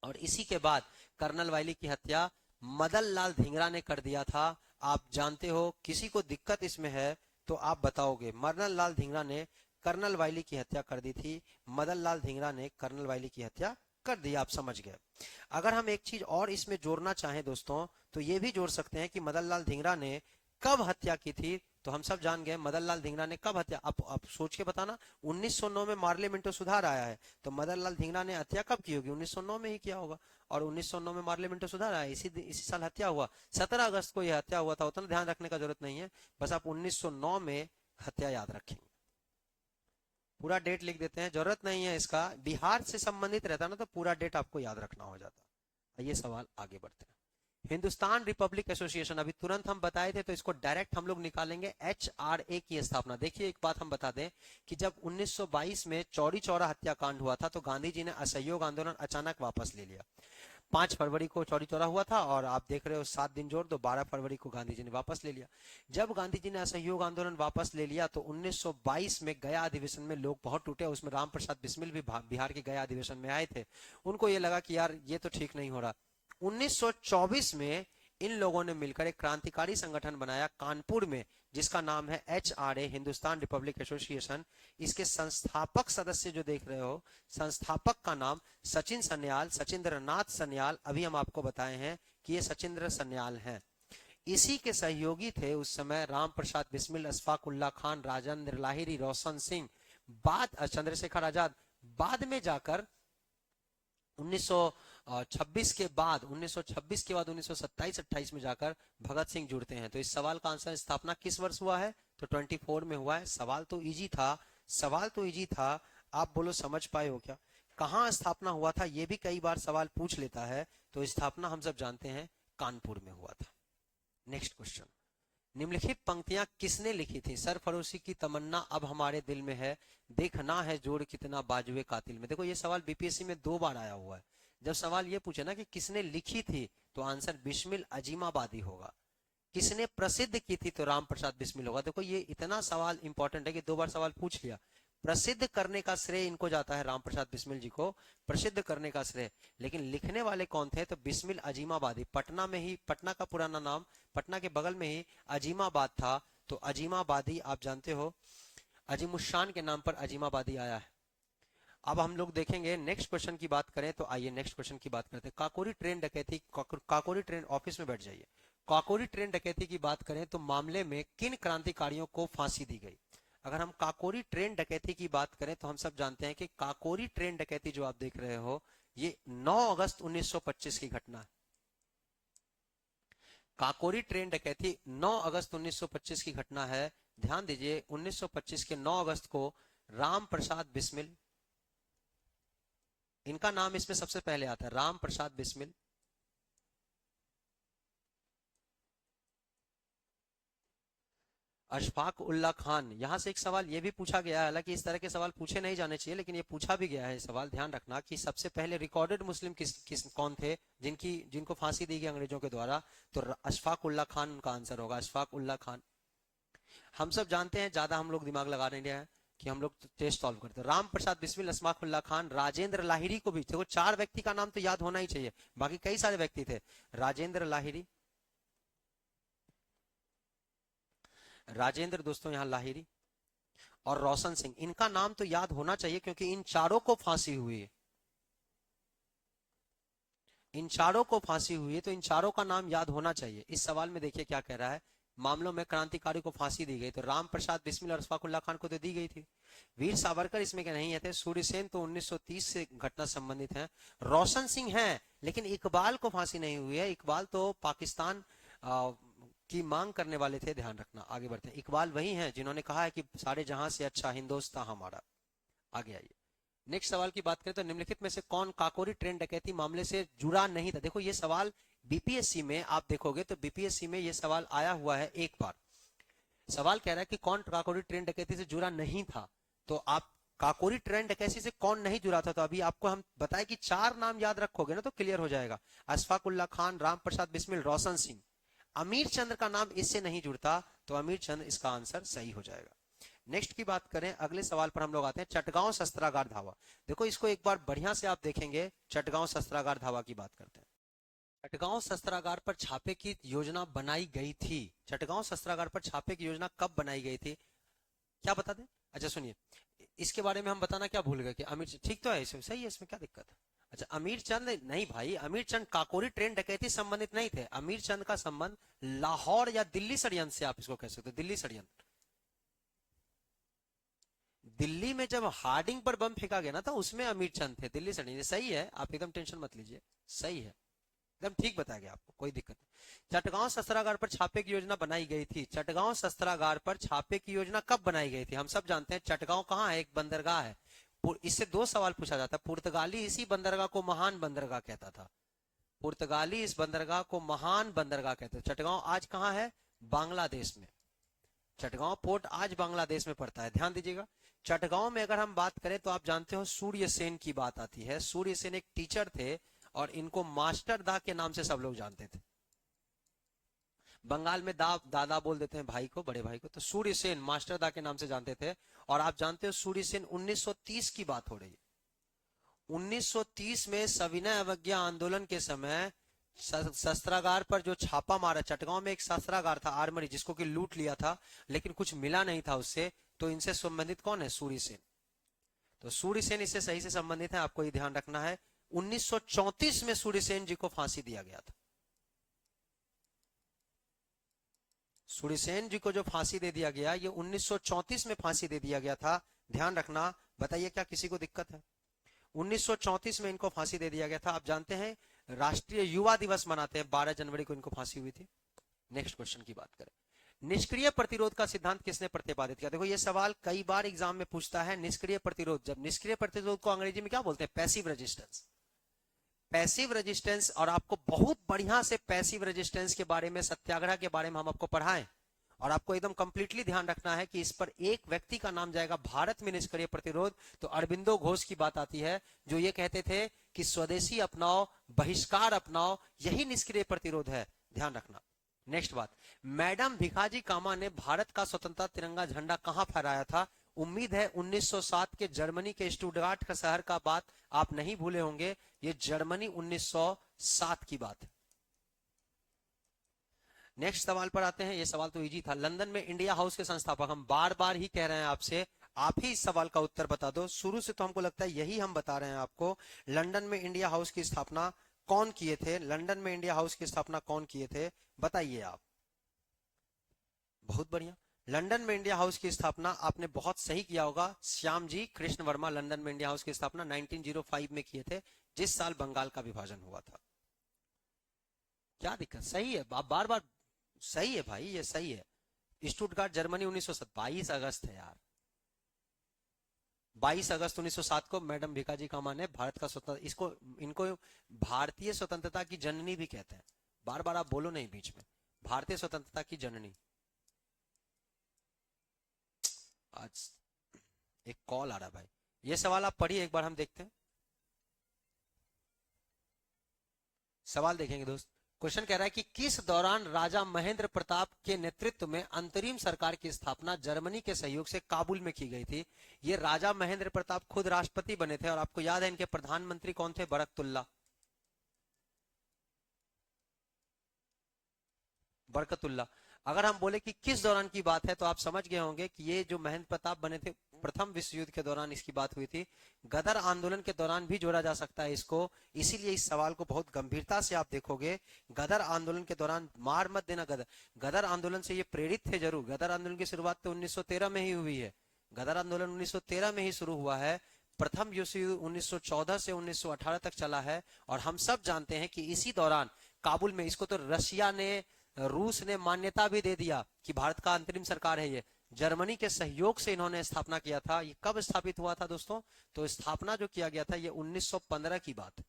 और इसी के बाद कर्नल वाइली की हत्या मदन लाल धिंगरा ने कर दिया था। आप जानते हो, किसी को दिक्कत इसमें है तो आप बताओगे। मदन लाल धिंगरा ने कर्नल वाइली की हत्या कर दी थी, मदन लाल धिंगरा ने कर्नल वाइली की हत्या कर दी, आप समझ गए। अगर हम एक चीज और इसमें जोड़ना चाहें दोस्तों, तो ये भी जोड़ सकते हैं कि मदन लाल धिंगरा ने कब हत्या की थी। तो हम सब जान गए मदन लाल धिंगरा ने कब हत्या, आप सोच के बताना। 1909 में मार्ले मिंटो सुधार आया है, तो मदन लाल धिंगरा ने हत्या कब की होगी? 1909 में ही किया होगा। और 1909 में मार्ले मिंटो सुधार आया, इसी साल हत्या हुआ, 17 अगस्त को यह हत्या हुआ था। उतना ध्यान रखने का जरूरत नहीं है, बस आप 1909 में हत्या याद रखेंगे। पूरा डेट लिख देते हैं, जरूरत नहीं है इसका, बिहार से संबंधित रहता ना तो पूरा डेट आपको याद रखना हो जाता। ये सवाल आगे बढ़ते हैं। हिंदुस्तान रिपब्लिक एसोसिएशन, अभी तुरंत हम बताए थे, तो इसको डायरेक्ट हम लोग निकालेंगे। HRA की स्थापना, देखिए एक बात हम बता दें कि जब 1922 में चौरी चौरा हत्याकांड हुआ था, तो गांधी जी ने असहयोग आंदोलन अचानक वापस ले लिया। 5 फरवरी को चौरी चौरा हुआ था और आप देख रहे हो 7 दिन जोड़ दो, 12 फरवरी को गांधी जी ने वापस ले लिया। जब गांधी जी ने असहयोग आंदोलन वापस ले लिया तो 1922 में गया अधिवेशन में लोग बहुत टूटे। उसमें राम प्रसाद बिस्मिल भी बिहार के गया अधिवेशन में आए थे। उनको ये लगा कि यार ये तो ठीक नहीं हो रहा। 1924 में इन लोगों ने मिलकर एक क्रांतिकारी संगठन बनाया कानपुर में, जिसका नाम है HRA, हिंदुस्तान रिपब्लिक एसोसिएशन। इसके संस्थापक सदस्य जो देख रहे हो, संस्थापक का नाम सचिन सन्याल, सचिंद्र नाथ सन्याल, अभी हम आपको बताए हैं कि ये सचिंद्र सन्याल हैं। इसी के सहयोगी थे उस समय राम प्रसाद बिस्मिल, अशफाक उल्ला खान, राजेंद्र लाहिरी, रोशन सिंह, चंद्रशेखर आजाद। बाद में जाकर 1926 के बाद 1927-28 में जाकर भगत सिंह जुड़ते हैं। तो इस सवाल का आंसर, स्थापना किस वर्ष हुआ है? तो 24 में हुआ है। सवाल तो इजी था, आप बोलो समझ पाए हो क्या? कहां स्थापना हुआ था ये भी कई बार सवाल पूछ लेता है। तो स्थापना हम सब जानते हैं कानपुर में हुआ था। नेक्स्ट क्वेश्चन, निम्नलिखित पंक्तियां किसने लिखी थी? सरफरोशी की तमन्ना अब हमारे दिल में है, देखना है जोड़ कितना बाजुए कातिल में। देखो ये सवाल बीपीएससी में 2 बार आया हुआ है। जब सवाल ये पूछे ना कि किसने लिखी थी, तो आंसर बिस्मिल अजीमाबादी होगा। किसने प्रसिद्ध की थी, तो राम प्रसाद बिस्मिल होगा। देखो ये इतना सवाल इंपॉर्टेंट है कि 2 बार सवाल पूछ लिया। प्रसिद्ध करने का श्रेय इनको जाता है, राम प्रसाद बिस्मिल जी को प्रसिद्ध करने का श्रेय। लेकिन लिखने वाले कौन थे? तो बिस्मिल अजीमाबादी। पटना में ही, पटना का पुराना नाम, पटना के बगल में ही अजीमाबाद था। तो अजीमाबादी आप जानते हो, अजीमुशान के नाम पर अजीमाबादी आया है। अब हम लोग देखेंगे नेक्स्ट क्वेश्चन की बात करें। तो आइए नेक्स्ट क्वेश्चन की बात करते हैं। काकोरी ट्रेन डकैती, काकोरी ट्रेन, ऑफिस में बैठ जाइए। काकोरी ट्रेन डकैती की बात करें तो मामले में किन क्रांतिकारियों को फांसी दी गई? अगर हम काकोरी ट्रेन डकैती की बात करें तो हम सब जानते हैं कि काकोरी ट्रेन डकैती जो आप देख रहे हो, ये 9 अगस्त 1925 की घटना है। काकोरी ट्रेन डकैती 9 अगस्त 1925 की घटना है। ध्यान दीजिए, 1925 के 9 अगस्त को राम प्रसाद बिस्मिल, इनका नाम इसमें सबसे पहले आता है, राम प्रसाद बिस्मिल, अशफाक उल्ला खान। यहां से एक सवाल ये भी पूछा गया है, हालांकि इस तरह के सवाल पूछे नहीं जाने चाहिए, लेकिन ये पूछा भी गया है सवाल। ध्यान रखना कि सबसे पहले रिकॉर्डेड मुस्लिम कौन थे जिनको फांसी दी गई अंग्रेजों के द्वारा? तो अशफाक उल्ला खान उनका आंसर होगा, अशफाक उल्ला खान। हम सब जानते हैं, ज्यादा हम लोग दिमाग लगा नहीं रहे हैं कि हम लोग टेस्ट सॉल्व करते हैं। राम प्रसाद बिस्मिल, अशफाक उल्ला खान, राजेंद्र लाहिरी को भी देखो, 4 व्यक्ति का नाम तो याद होना ही चाहिए, बाकी कई सारे व्यक्ति थे। राजेंद्र लाहिरी, राजेंद्र दोस्तों यहाँ लाहिरी, और रोशन सिंह, इनका नाम तो याद होना चाहिए क्योंकि इन चारों को फांसी हुई है। इन चारों को फांसी हुई है, तो इन चारों का नाम याद होना चाहिए। इस सवाल में देखिए क्या कह रहा है, मामलों में क्रांतिकारी को फांसी दी गई। तो राम प्रसाद बिस्मिल और अशफाक उल्ला खान को तो दी गई थी। वीर सावरकर इसमें क्या नहीं थे। सूर्यसेन तो 1930 से घटना संबंधित है। रोशन सिंह है, लेकिन इकबाल को फांसी नहीं हुई है। इकबाल तो पाकिस्तान की मांग करने वाले थे। ध्यान रखना, आगे बढ़ते हैं। इकबाल वही हैं जिन्होंने कहा है कि सारे जहां से अच्छा हिंदुस्तान हमारा। आगे आइए, नेक्स्ट सवाल की बात करें तो निम्नलिखित में से कौन काकोरी ट्रेन डकैती मामले से जुड़ा नहीं था? देखो ये सवाल बीपीएससी में आप देखोगे तो बीपीएससी में ये सवाल आया हुआ है एक बार। सवाल कह रहा है कि कौन काकोरी ट्रेन डकैती से जुड़ा नहीं था। तो आप काकोरी ट्रेन डकैती से कौन नहीं जुड़ा था, तो अभी आपको हम बताए कि 4 नाम याद रखोगे ना तो क्लियर हो जाएगा। अशफाक उल्ला खान, राम प्रसाद बिस्मिल, रोशन सिंह। अमीर चंद्र का नाम इससे नहीं जुड़ता, तो अमीर चंद्र इसका आंसर सही हो जाएगा। नेक्स्ट की बात करें, अगले सवाल पर हम लोग आते हैं। चटगांव शस्त्रागार धावा। देखो इसको एक बार बढ़िया से आप देखेंगे। चटगांव शस्त्रागार धावा की बात करते हैं। चटगांव शस्त्रागार पर छापे की योजना बनाई गई थी। चटगांव शस्त्रागार पर छापे की योजना कब बनाई गई थी, क्या बता दें? अच्छा सुनिए, इसके बारे में हम बताना क्या भूल गए कि अमीर, ठीक तो है, इसमें सही है, इसमें क्या दिक्कत है? अच्छा अमीर चंद नहीं भाई, अमीर चंद काकोरी ट्रेन डकैती संबंधित नहीं थे। अमीर चंद का संबंध लाहौर या दिल्ली षड्यंत्र से आप इसको कह सकते हो, दिल्ली षड्यंत्र। दिल्ली में जब हार्डिंग पर बम फेंका गया ना, तो उसमें अमीर चंद थे, दिल्ली षड्यंत्र। सही है, आप एकदम टेंशन मत लीजिए, सही है, एकदम ठीक बताया गया आपको, कोई दिक्कत नहीं। चटगांव शस्त्रागार पर छापे की योजना बनाई गई थी। चटगांव शस्त्रागार पर छापे की योजना कब बनाई गई थी? हम सब जानते हैं चटगांव कहाँ है, एक बंदरगाह है। इससे 2 सवाल पूछा जाता है। पुर्तगाली इसी बंदरगाह को महान बंदरगाह कहता था। पुर्तगाली इस बंदरगाह को महान बंदरगाह कहते थे। चटगांव आज कहाँ है? बांग्लादेश में। चटगांव पोर्ट आज बांग्लादेश में पड़ता है, ध्यान दीजिएगा। चटगांव में अगर हम बात करें तो आप जानते हो सूर्य सेन की बात आती है। सूर्य सेन एक टीचर थे और इनको मास्टर दा के नाम से सब लोग जानते थे। बंगाल में दादा बोल देते हैं भाई को, बड़े भाई को, तो सूर्य सेन मास्टर दा के नाम से जानते थे। और आप जानते हो सूर्य सेन 1930 की बात हो रही है। 1930 में सविनय अवज्ञा आंदोलन के समय शस्त्रागार पर जो छापा मारा, चटगांव में एक शस्त्रागार था आर्मरी, जिसको कि लूट लिया था, लेकिन कुछ मिला नहीं था उससे, तो इनसे संबंधित कौन है? सूर्य सेन। तो सूर्य सेन इससे सही से संबंधित है, आपको ये ध्यान रखना है। 1934 में सूर्य सेन जी को फांसी दिया गया था। सूर्य सेन जी को जो फांसी दे दिया गया, ये 1934 में फांसी दे दिया गया था, ध्यान रखना। बताइए क्या किसी को दिक्कत है? 1934 में इनको फांसी दे दिया गया था। आप जानते हैं राष्ट्रीय युवा दिवस मनाते हैं, 12 जनवरी को इनको फांसी हुई थी। नेक्स्ट क्वेश्चन की बात करें, निष्क्रिय प्रतिरोध का सिद्धांत किसने प्रतिपादित किया? देखो ये सवाल कई बार एग्जाम में पूछता है। निष्क्रिय प्रतिरोध, जब निष्क्रिय प्रतिरोध को अंग्रेजी में क्या बोलते हैं? Passive resistance. पैसिव रेजिस्टेंस, और आपको बहुत बढ़िया से पैसिव रेजिस्टेंस के बारे में, सत्याग्रह के बारे में हम आपको पढ़ाएं, और आपको एकदम कंप्लीटली ध्यान रखना है कि इस पर एक व्यक्ति का नाम जाएगा। भारत में निष्क्रिय प्रतिरोध, तो अरबिंदो घोष की बात आती है, जो ये कहते थे कि स्वदेशी अपनाओ, बहिष्कार अपनाओ, यही निष्क्रिय प्रतिरोध है, ध्यान रखना। नेक्स्ट बात, मैडम भिखाजी कामा ने भारत का स्वतंत्रता तिरंगा झंडा कहां फहराया था? उम्मीद है 1907 के जर्मनी के स्टुटगार्ट का शहर का बात आप नहीं भूले होंगे। ये जर्मनी 1907 की बात है। नेक्स्ट सवाल पर आते हैं। ये सवाल तो इजी था। लंदन में इंडिया हाउस के संस्थापक, हम बार बार ही कह रहे हैं आपसे, आप ही इस सवाल का उत्तर बता दो। शुरू से तो हमको लगता है यही हम बता रहे हैं आपको। लंदन में इंडिया हाउस की स्थापना कौन किए थे? लंदन में इंडिया हाउस की स्थापना कौन किए थे? बताइए आप। बहुत बढ़िया, लंदन में इंडिया हाउस की स्थापना आपने बहुत सही किया होगा। श्याम जी कृष्ण वर्मा लंदन में इंडिया हाउस की स्थापना 1905 में किए थे, जिस साल बंगाल का विभाजन हुआ था। क्या दिक्कत? सही है, आप बार बार सही है भाई, ये सही है। स्टुटगार्ट जर्मनी 1907, 22 अगस्त है यार, 22 अगस्त 1907 को मैडम भिखाजी कामा ने भारत का स्वतंत्र, इसको इनको भारतीय स्वतंत्रता की जननी भी कहते हैं। बार बार आप बोलो नहीं बीच में, भारतीय स्वतंत्रता की जननी। आज एक कॉल आ रहा है भाई, ये सवाल आप पढ़िए एक बार, हम देखते हैं। सवाल देखेंगे दोस्त। क्वेश्चन कह रहा है कि किस दौरान राजा महेंद्र प्रताप के नेतृत्व में अंतरिम सरकार की स्थापना जर्मनी के सहयोग से काबुल में की गई थी? ये राजा महेंद्र प्रताप खुद राष्ट्रपति बने थे, और आपको याद है इनके प्रधानमंत्री कौन थे? बरकतुल्ला। अगर हम बोले कि किस दौरान की बात है, तो आप समझ गए होंगे कि ये जो महेंद्र प्रताप बने थे प्रथम विश्व युद्ध के दौरान इसकी बात हुई थी। गदर आंदोलन के दौरान भी जोड़ा जा सकता है इसको, इसीलिए इस सवाल को बहुत गंभीरता से आप देखोगे। गदर आंदोलन के दौरान, मार मत देना, गदर आंदोलन से ये प्रेरित थे जरूर। गदर आंदोलन की शुरुआत तो 1913 में ही हुई है। गदर आंदोलन 1913 में ही शुरू हुआ है। प्रथम विश्व युद्ध 1914 से 1918 तक चला है, और हम सब जानते हैं कि इसी दौरान काबुल में, इसको तो रशिया ने, रूस ने मान्यता भी दे दिया कि भारत का अंतरिम सरकार है ये। जर्मनी के सहयोग से इन्होंने स्थापना किया था। ये कब स्थापित हुआ था दोस्तों? तो स्थापना जो किया गया था ये 1915 की बात।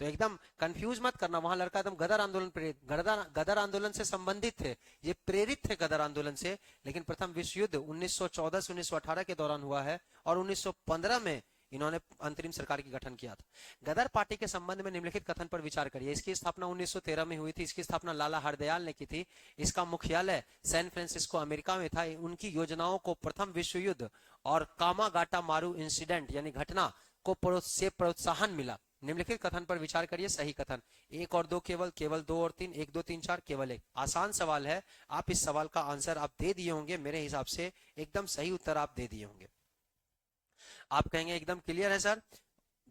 तो एकदम कंफ्यूज मत करना, वहां लड़का एकदम गदर आंदोलन प्रेरित, गदर आंदोलन से संबंधित थे, ये प्रेरित थे गदर आंदोलन से। लेकिन प्रथम विश्व युद्ध 1914 से 1918 के दौरान हुआ है, और 1915 में इन्होंने अंतरिम सरकार की गठन किया था। गदर पार्टी के संबंध में निम्नलिखित कथन पर विचार करिए। इसकी स्थापना 1913 में हुई थी। इसकी स्थापना लाला हरदयाल ने की थी। इसका मुख्यालय सैन फ्रांसिस्को अमेरिका में था। उनकी योजनाओं को प्रथम विश्व युद्ध और कामागाटा मारू इंसिडेंट यानी घटना को प्रोत्साहन मिला। निम्नलिखित कथन पर विचार करिए। सही कथन 1 और 2 केवल 2 और 3, 1 2 3 4 केवल 1। आसान सवाल है, आप इस सवाल का आंसर आप दे दिए होंगे, मेरे हिसाब से एकदम सही उत्तर आप दे दिए होंगे। आप कहेंगे एकदम क्लियर है सर।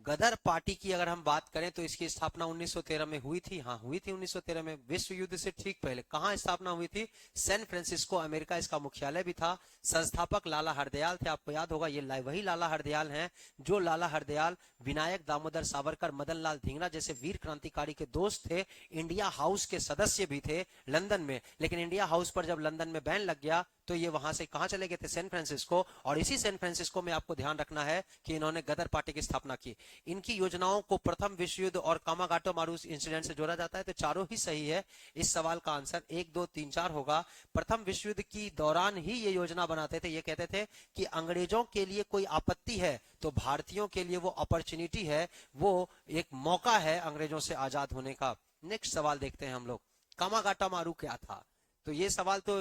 गदर पार्टी की अगर हम बात करें तो इसकी स्थापना 1913 में हुई थी। हाँ हुई थी 1913 में, विश्व युद्ध से ठीक पहले। कहां स्थापना हुई थी? सैन फ्रांसिस्को अमेरिका इसका मुख्यालय भी था। संस्थापक लाला हरदयाल थे। आपको याद होगा ये वही लाला हरदयाल हैं जो लाला हरदयाल विनायक दामोदर सावरकर, मदन लाल धिंगरा जैसे वीर क्रांतिकारी के दोस्त थे। इंडिया हाउस के सदस्य भी थे लंदन में। लेकिन इंडिया हाउस पर जब लंदन में बैन लग गया तो ये वहां से कहां चले गए थे, सैन फ्रांसिस्को। और इसी सैन फ्रांसिस्को में आपको ध्यान रखना है कि इन्होंने गदर पार्टी की स्थापना की। इनकी योजनाओं को प्रथम विश्व युद्ध और कामागाटो मारू इंसिडेंट से जोड़ा जाता है, तो चारों ही सही है। इस सवाल का आंसर 1 2 3 4 होगा। प्रथम विश्व युद्ध की दौरान ही ये योजना बनाते थे। ये कहते थे कि अंग्रेजों के लिए कोई आपत्ति है तो भारतीयों के लिए वो अपॉर्चुनिटी है, वो एक मौका है अंग्रेजों से आजाद होने का। नेक्स्ट सवाल देखते हैं हम लोग, कामागाटा मारू क्या था। तो ये सवाल तो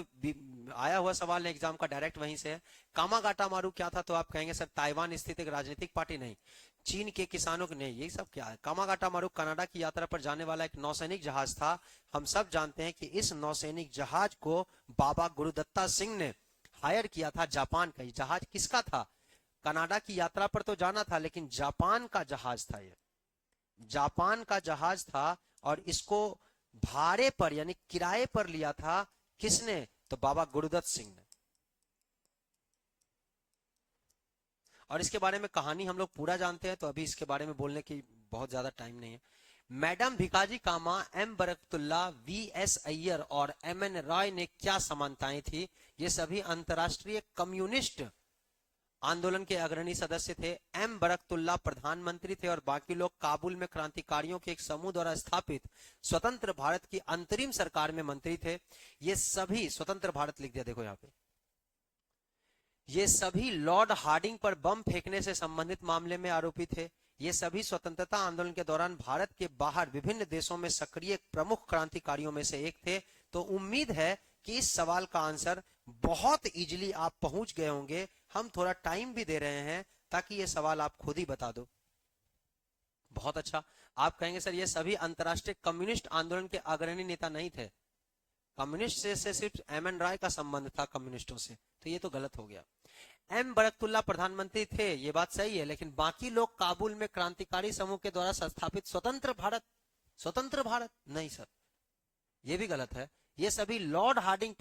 आया हुआ सवाल है एग्जाम का, डायरेक्ट वहीं से है। कामागाटा मारू क्या था, तो आप कहेंगे सर ताइवान स्थित एक राजनीतिक पार्टी, नहीं। चीन के किसानों के, नहीं। ये सब क्या है, कामागाटा मारू कनाडा की यात्रा पर जाने वाला एक नौसैनिक जहाज था। हम सब जानते हैं कि इस नौसैनिक जहाज को बाबा गुरुदत्ता सिंह ने हायर किया था जापान का। जहाज किसका था, कनाडा की यात्रा पर तो जाना था, लेकिन जापान का जहाज था, ये जापान का जहाज था। और इसको भाड़े पर यानी किराए पर लिया था किसने, तो बाबा गुरुदत्त सिंह ने। और इसके बारे में कहानी हम लोग पूरा जानते हैं, तो अभी इसके बारे में बोलने की बहुत ज्यादा टाइम नहीं है। Madam Bhikaji Cama, M Barkatullah, V S Iyer और एम एन रॉय ने क्या समानताएं थी। ये सभी अंतरराष्ट्रीय कम्युनिस्ट आंदोलन के अग्रणी सदस्य थे। एम बरकतुल्ला प्रधानमंत्री थे और बाकी लोग काबुल में क्रांतिकारियों के एक समूह द्वारा स्थापित स्वतंत्र भारत की अंतरिम सरकार में मंत्री थे। ये सभी स्वतंत्र भारत लिख दिया देखो यहाँ पे। ये सभी लॉर्ड हार्डिंग पर बम फेंकने से संबंधित मामले में आरोपी थे। ये सभी स्वतंत्रता आंदोलन के दौरान भारत के बाहर विभिन्न देशों में सक्रिय प्रमुख क्रांतिकारियों में से एक थे। तो उम्मीद है कि इस सवाल का आंसर बहुत इजीली आप पहुंच गए होंगे। हम थोड़ा टाइम भी दे रहे हैं ताकि ये सवाल आप खुद ही बता दो। बहुत अच्छा। आप कहेंगे सर ये सभी अंतरराष्ट्रीय कम्युनिस्ट आंदोलन के अग्रणी नेता नहीं थे, कम्युनिस्ट से सिर्फ एम एन राय का संबंध था कम्युनिस्टों से, तो ये तो गलत हो गया। एम बरकतुल्ला प्रधानमंत्री थे, ये बात सही है, लेकिन बाकी लोग काबुल में क्रांतिकारी समूह के द्वारा स्थापित स्वतंत्र भारत नहीं सर, ये भी गलत है। ये सभी लॉर्ड हार्डिंग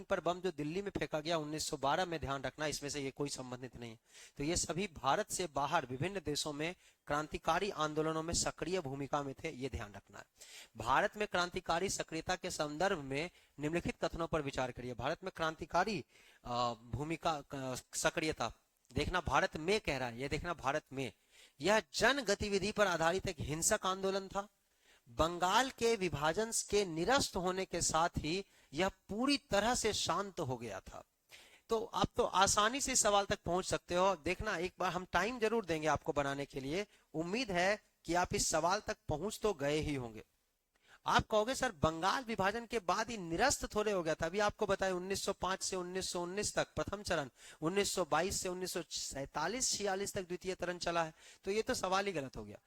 पर बम जो दिल्ली में फेंका गया 1912 में, ध्यान रखना, इसमें से ये कोई संबंधित नहीं है। तो ये सभी भारत से बाहर विभिन्न देशों में क्रांतिकारी आंदोलनों में सक्रिय भूमिका में थे, ये ध्यान रखना है। भारत में क्रांतिकारी सक्रियता के संदर्भ में निम्नलिखित कथनों पर विचार करिए। भारत में क्रांतिकारी भूमिका सक्रियता, देखना भारत में कह रहा है, ये देखना भारत में। यह जन गतिविधि पर आधारित एक हिंसक आंदोलन था। बंगाल के विभाजन के निरस्त होने के साथ ही यह पूरी तरह से शांत हो गया था। तो आप तो आसानी से सवाल तक पहुंच सकते हो। देखना एक बार हम टाइम जरूर देंगे आपको बनाने के लिए। उम्मीद है कि आप इस सवाल तक पहुंच तो गए ही होंगे। आप कहोगे सर बंगाल विभाजन के बाद ही निरस्त थोड़े हो गया था, अभी आपको बताया 1905 से 1919 तक प्रथम चरण, 1922 से 1947-46 तक द्वितीय चरण चला है। तो ये तो सवाल ही गलत हो गया।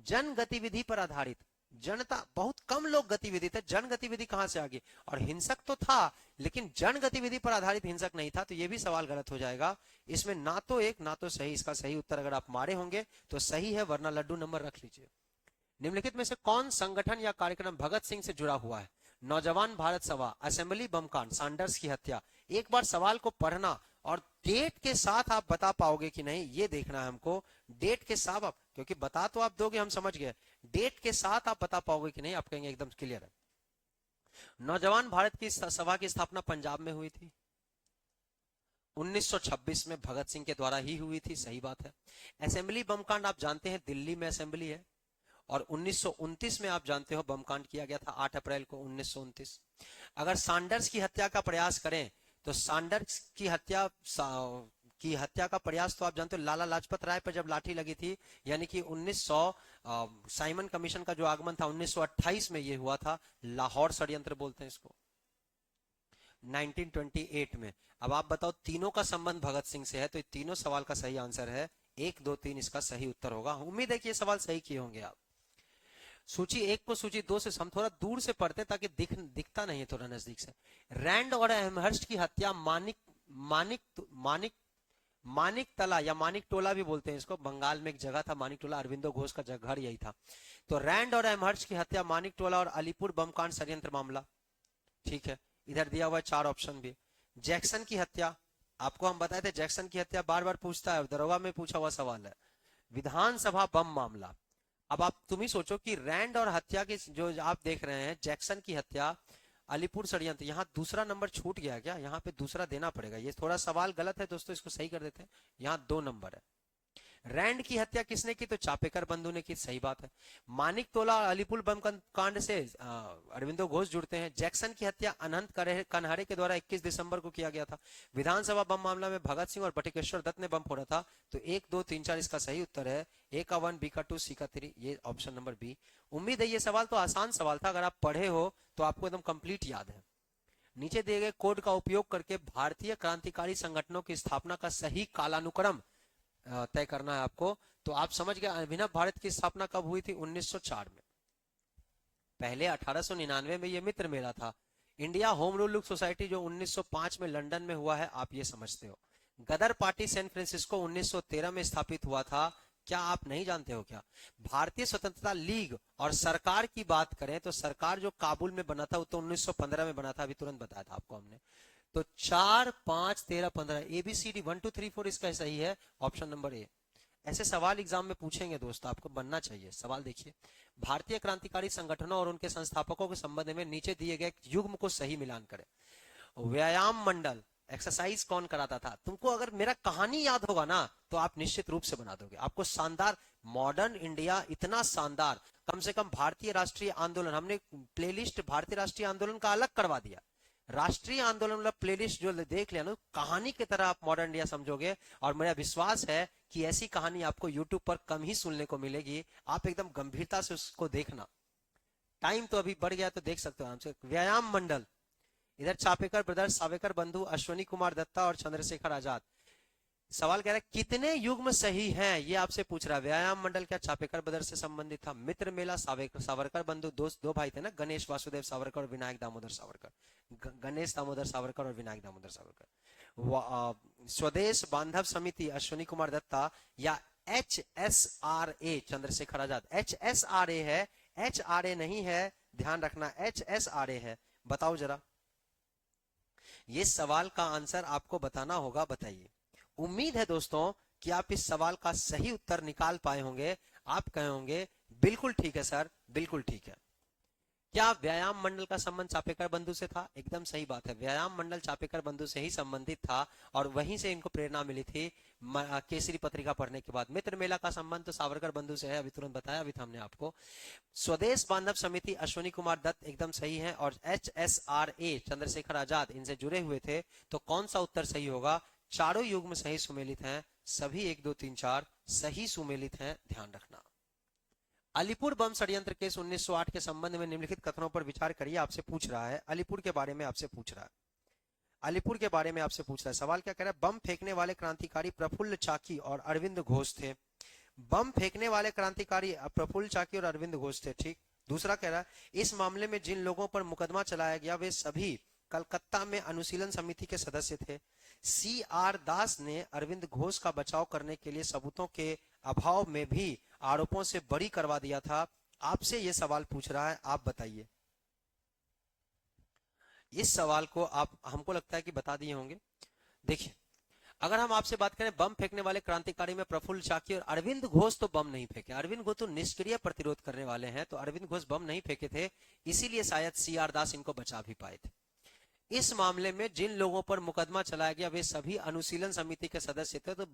जन गतिविधि पर आधारित, जनता बहुत कम लोग गतिविधि थे, जन गतिविधि कहां से आ गई। और हिंसक तो था लेकिन जन गतिविधि पर आधारित हिंसक नहीं था, तो ये भी सवाल गलत हो जाएगा। इसमें ना तो एक ना तो सही, इसका सही उत्तर अगर आप मारे होंगे तो सही है, वरना लड्डू नंबर रख लीजिए। निम्नलिखित में से कौन संगठन या कार्यक्रम भगत सिंह से जुड़ा हुआ है। नौजवान भारत सभा, असेंबली बमकांड, सैंडर्स की हत्या। एक बार सवाल को पढ़ना और डेट के साथ आप बता पाओगे कि नहीं, ये देखना है हमको। डेट के साथ आप, क्योंकि बता तो आप दोगे, हम समझ गए, डेट के साथ आप बता पाओगे कि नहीं, आप कहेंगे एकदम क्लियर है। नौजवान भारत की सभा की स्थापना पंजाब में हुई थी 1926 में, भगत सिंह के द्वारा ही हुई थी, सही बात है। असेंबली बमकांड आप जानते हैं दिल्ली में असेंबली है। और 1929 में आप जानते हो बमकांड किया गया था 8 अप्रैल को 1929। अगर सैंडर्स की हत्या का प्रयास करें तो सैंडर्स की हत्या का प्रयास तो आप जानते हो लाला लाजपत राय पर जब लाठी लगी थी, यानी कि 1900 साइमन कमीशन का जो आगमन था 1928 में ये हुआ था। लाहौर षड्यंत्र बोलते हैं इसको, 1928 में। अब आप बताओ तीनों का संबंध भगत सिंह से है, तो तीनों सवाल का सही आंसर है 1 2 3 इसका सही उत्तर होगा। उम्मीद है कि ये सवाल सही किए होंगे आप। सूची 1 को सूची 2 से हम थोड़ा दूर से पढ़ते ताकि दिखता नहीं है, थोड़ा नजदीक से। रैंड और एमहर्स्ट की हत्या मानिक तला या मानिक टोला भी बोलते हैं इसको, बंगाल में एक जगह था मानिक टोला, अरविंदो घोष का घर यही था। तो रैंड और एमहर्स्ट की हत्या, मानिक टोला और अलीपुर बमकांड षड्यंत्र मामला, ठीक है। इधर दिया हुआ है 4 ऑप्शन भी। जैक्सन की हत्या, आपको हम बताए थे जैक्सन की हत्या बार बार पूछता है, दरोगा में पूछा हुआ सवाल है। विधानसभा बम मामला। अब आप तुम ही सोचो कि रैंड और हत्या के जो आप देख रहे हैं, जैक्सन की हत्या अलीपुर षड्यंत्र, यहाँ दूसरा नंबर छूट गया क्या? यहाँ पे दूसरा देना पड़ेगा, ये थोड़ा सवाल गलत है दोस्तों, इसको सही कर देते हैं। यहाँ 2 नंबर है। रैंड की हत्या किसने की? तो चापेकर बंधु ने की, सही बात है। मानिक तोला और अलीपुर बम कांड से अरविंदो घोष जुड़ते हैं। जैक्सन की हत्या अनंत कनहरे के द्वारा 21 दिसंबर को किया गया था। विधानसभा बम मामला में भगत सिंह और बटुकेश्वर दत्त ने बम फोड़ा था। तो 1 2 3 4 इसका सही उत्तर है। ए का 1, बी का 2, सी का 3, ये ऑप्शन नंबर बी। उम्मीद है ये सवाल तो आसान सवाल था, अगर आप पढ़े हो तो आपको एकदम कंप्लीट याद है। नीचे दिए गए कोड का उपयोग करके भारतीय क्रांतिकारी संगठनों की स्थापना का सही कालानुक्रम तय करना है आपको। तो आप समझ गए अभिनव भारत की स्थापना कब हुई थी? 1904 में। पहले 1899 में ये मित्र मेला था। इंडिया होम रूल सोसाइटी जो 1905 में लंदन में हुआ है, आप ये समझते हो। गदर पार्टी सैन फ्रांसिस्को 1913 में स्थापित हुआ था, क्या आप नहीं जानते हो क्या? भारतीय स्वतंत्रता लीग और सरकार की बात करें तो सरकार जो काबुल में बना था वो तो 1915 में बना था, अभी तुरंत बताया था आपको हमने। तो 4 5 13 15 ABCD 1 2 3 4 इसका सही है ऑप्शन नंबर ए। ऐसे सवाल एग्जाम में पूछेंगे दोस्तों, आपको बनना चाहिए। सवाल देखिए, भारतीय क्रांतिकारी संगठनों और उनके संस्थापकों के संबंध में नीचे दिए गए युग्म को सही मिलान करें। व्यायाम मंडल एक्सरसाइज कौन कराता था? तुमको अगर मेरा कहानी याद होगा ना तो आप निश्चित रूप से बना दोगे। आपको शानदार मॉडर्न इंडिया, इतना शानदार, कम से कम भारतीय राष्ट्रीय आंदोलन, हमने प्लेलिस्ट भारतीय राष्ट्रीय आंदोलन का अलग करवा दिया। राष्ट्रीय आंदोलन वाला प्लेलिस्ट जो देख लिया ना, कहानी की तरह आप मॉडर्न इंडिया समझोगे। और मेरा विश्वास है कि ऐसी कहानी आपको यूट्यूब पर कम ही सुनने को मिलेगी। आप एकदम गंभीरता से उसको देखना। टाइम तो अभी बढ़ गया तो देख सकते हो आराम से। व्यायाम मंडल, इधर चापेकर ब्रदर्स, सावेकर बंधु, अश्वनी कुमार दत्ता और चंद्रशेखर आजाद। सवाल कह रहा है कितने युग्म सही हैं, ये आपसे पूछ रहा है। व्यायाम मंडल क्या चापेकर ब्रदर्स से संबंधित था? मित्र मेला सावरकर बंधु, दोस्त 2 भाई थे ना, गणेश वासुदेव सावरकर और विनायक दामोदर सावरकर। गणेश दामोदर सावरकर और विनायक दामोदर सावरकर। स्वदेश बांधव समिति अश्वनी कुमार दत्ता, या HSRA चंद्रशेखर आजाद? HSRA है, HRA नहीं है, ध्यान रखना, HSRA है। बताओ जरा, ये सवाल का आंसर आपको बताना होगा, बताइए। उम्मीद है दोस्तों कि आप इस सवाल का सही उत्तर निकाल पाए होंगे। आप कहे होंगे बिल्कुल ठीक है सर, बिल्कुल ठीक है। क्या व्यायाम मंडल का संबंध चापेकर बंधु से था? एकदम सही बात है, व्यायाम मंडल चापेकर बंधु से ही संबंधित था और वहीं से इनको प्रेरणा मिली थी केसरी पत्रिका पढ़ने के बाद। मित्र मेला का संबंध तो सावरकर बंधु से है, अभी तुरंत बताया अभी था हमने आपको। स्वदेश बांधव समिति अश्वनी कुमार दत्त एकदम सही है, और HSRA चंद्रशेखर आजाद इनसे जुड़े हुए थे। तो कौन सा उत्तर सही होगा? चारों युग्म सही सुमेलित हैं, सभी 1 2 3 4 सही सुमेलित हैं, ध्यान रखना। अलीपुर बम षड्यंत्र केस 1908 के संबंध में निम्नलिखित कथनों पर विचार करिए, आपसे पूछ रहा है। अलीपुर के बारे में आपसे पूछ रहा है, अलीपुर के बारे में आपसे पूछ रहा है। सवाल क्या कह रहा है? बम फेंकने वाले क्रांतिकारी प्रफुल्ल चाकी और अरविंद घोष थे। बम फेंकने वाले क्रांतिकारी प्रफुल्ल चाकी और अरविंद घोष थे, ठीक। दूसरा कह रहा है, इस मामले में जिन लोगों पर मुकदमा चलाया गया वे सभी कलकत्ता में अनुशीलन समिति के सदस्य थे। CR दास ने अरविंद घोष का बचाव करने के लिए सबूतों के अभाव में भी आरोपों से बरी करवा दिया था। आपसे यह सवाल पूछ रहा है, आप बताइए। इस सवाल को आप, हमको लगता है कि बता दिए होंगे। देखिए, अगर हम आपसे बात करें बम फेंकने वाले क्रांतिकारी में प्रफुल्ल चाकी और अरविंद घोष तो बम नहीं फेंके। अरविंद घोष तो निष्क्रिय प्रतिरोध करने वाले हैं, तो अरविंद घोष बम नहीं फेंके थे, इसीलिए शायद CR दास इनको बचा भी पाए थे। इस मामले में जिन लोगों पर मुकदमा चलाया गया वे सभी अनुशीलन समिति के सदस्य थे। तो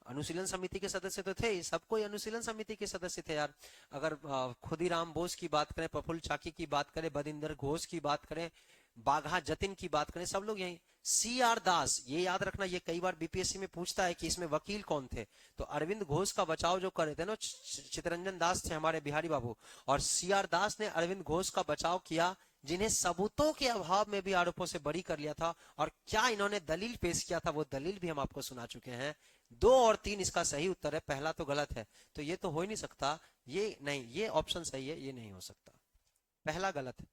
अनुशीलन समिति के सदस्य तो थे, सबको अनुशीलन समिति के सदस्य थे यार। अगर खुदीराम बोस की बात करें, प्रफुल्ल चाकी की बात करें, बदिंदर घोष की बात करें, बाघा जतिन की बात करें, सब लोग यही। CR दास, ये याद रखना, ये कई बार BPSC में पूछता है कि इसमें वकील कौन थे। तो अरविंद घोष का बचाव जो कर रहे थे ना, चितरंजन दास थे हमारे बिहारी बाबू, और CR दास ने अरविंद घोष का बचाव किया, जिन्हें सबूतों के अभाव में भी आरोपों से बरी कर लिया था। और क्या इन्होंने दलील पेश किया था, वो दलील भी हम आपको सुना चुके हैं। 2 और 3 इसका सही उत्तर है, पहला तो गलत है, तो ये तो हो ही नहीं सकता। ये नहीं, ये ऑप्शन सही है, ये नहीं हो सकता, पहला गलत है।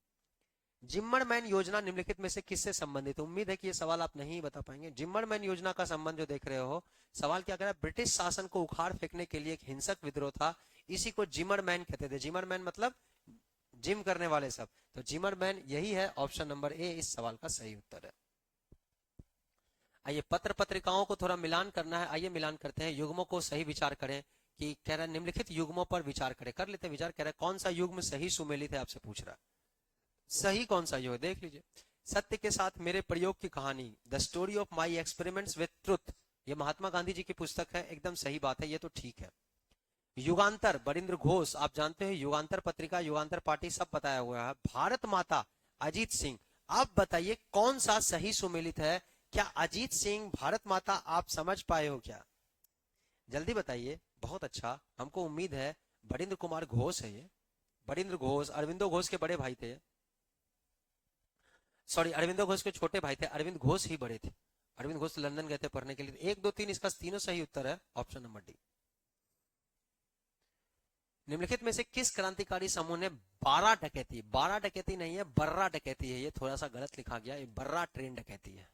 जिम्मरमैन योजना निम्नलिखित में से किससे संबंधित? उम्मीद है कि ये सवाल आप नहीं बता पाएंगे। जिम्मरमैन योजना का संबंध जो देख रहे हो, सवाल क्या कर रहा है? ब्रिटिश शासन को उखाड़ फेंकने के लिए एक हिंसक विद्रोह था, इसी को जिमरमैन कहते थे। जिमरमैन मतलब जिम करने वाले सब, तो जिमरमैन यही है, ऑप्शन नंबर ए इस सवाल का सही उत्तर है। आइए, पत्र पत्रिकाओं को थोड़ा मिलान करना है, आइए मिलान करते हैं। युग्मों को सही विचार करें, कि कह रहा है निम्नलिखित युग्मों पर विचार करें, कर लेते विचार। कह रहा है कौन सा युग्म सही सुमेलित है, आपसे पूछ रहा है। सही कौन सा योग है देख लीजिए। सत्य के साथ मेरे प्रयोग की कहानी, the story of my experiments with truth, ये महात्मा गांधी जी की पुस्तक है, एकदम सही बात है, ये तो ठीक है। युगांतर, बरिंद्र घोष, आप जानते हैं युगांतर पत्रिका, युगांतर पार्टी, सब बताया हुआ है। भारत माता, अजीत सिंह। आप बताइए कौन सा सही सुमेलित है? क्या अजीत सिंह भारत माता आप समझ पाए हो क्या? जल्दी बताइए। बहुत अच्छा, हमको उम्मीद है। बरिंद्र कुमार घोष है ये, बरिंद्र घोष अरविंदो घोष के बड़े भाई थे, सॉरी अरविंदो घोष के छोटे भाई थे, अरविंद घोष ही बड़े थे। अरविंद घोष लंदन गए थे पढ़ने के लिए। 1 2 3 इसका तीनों सही उत्तर है, ऑप्शन नंबर डी। निम्नलिखित में से किस क्रांतिकारी समूह ने 12 डकैती, 12 डकैती नहीं है, बर्रा डकैती है, ये थोड़ा सा गलत लिखा गया, ये बर्रा ट्रेन डकैती है,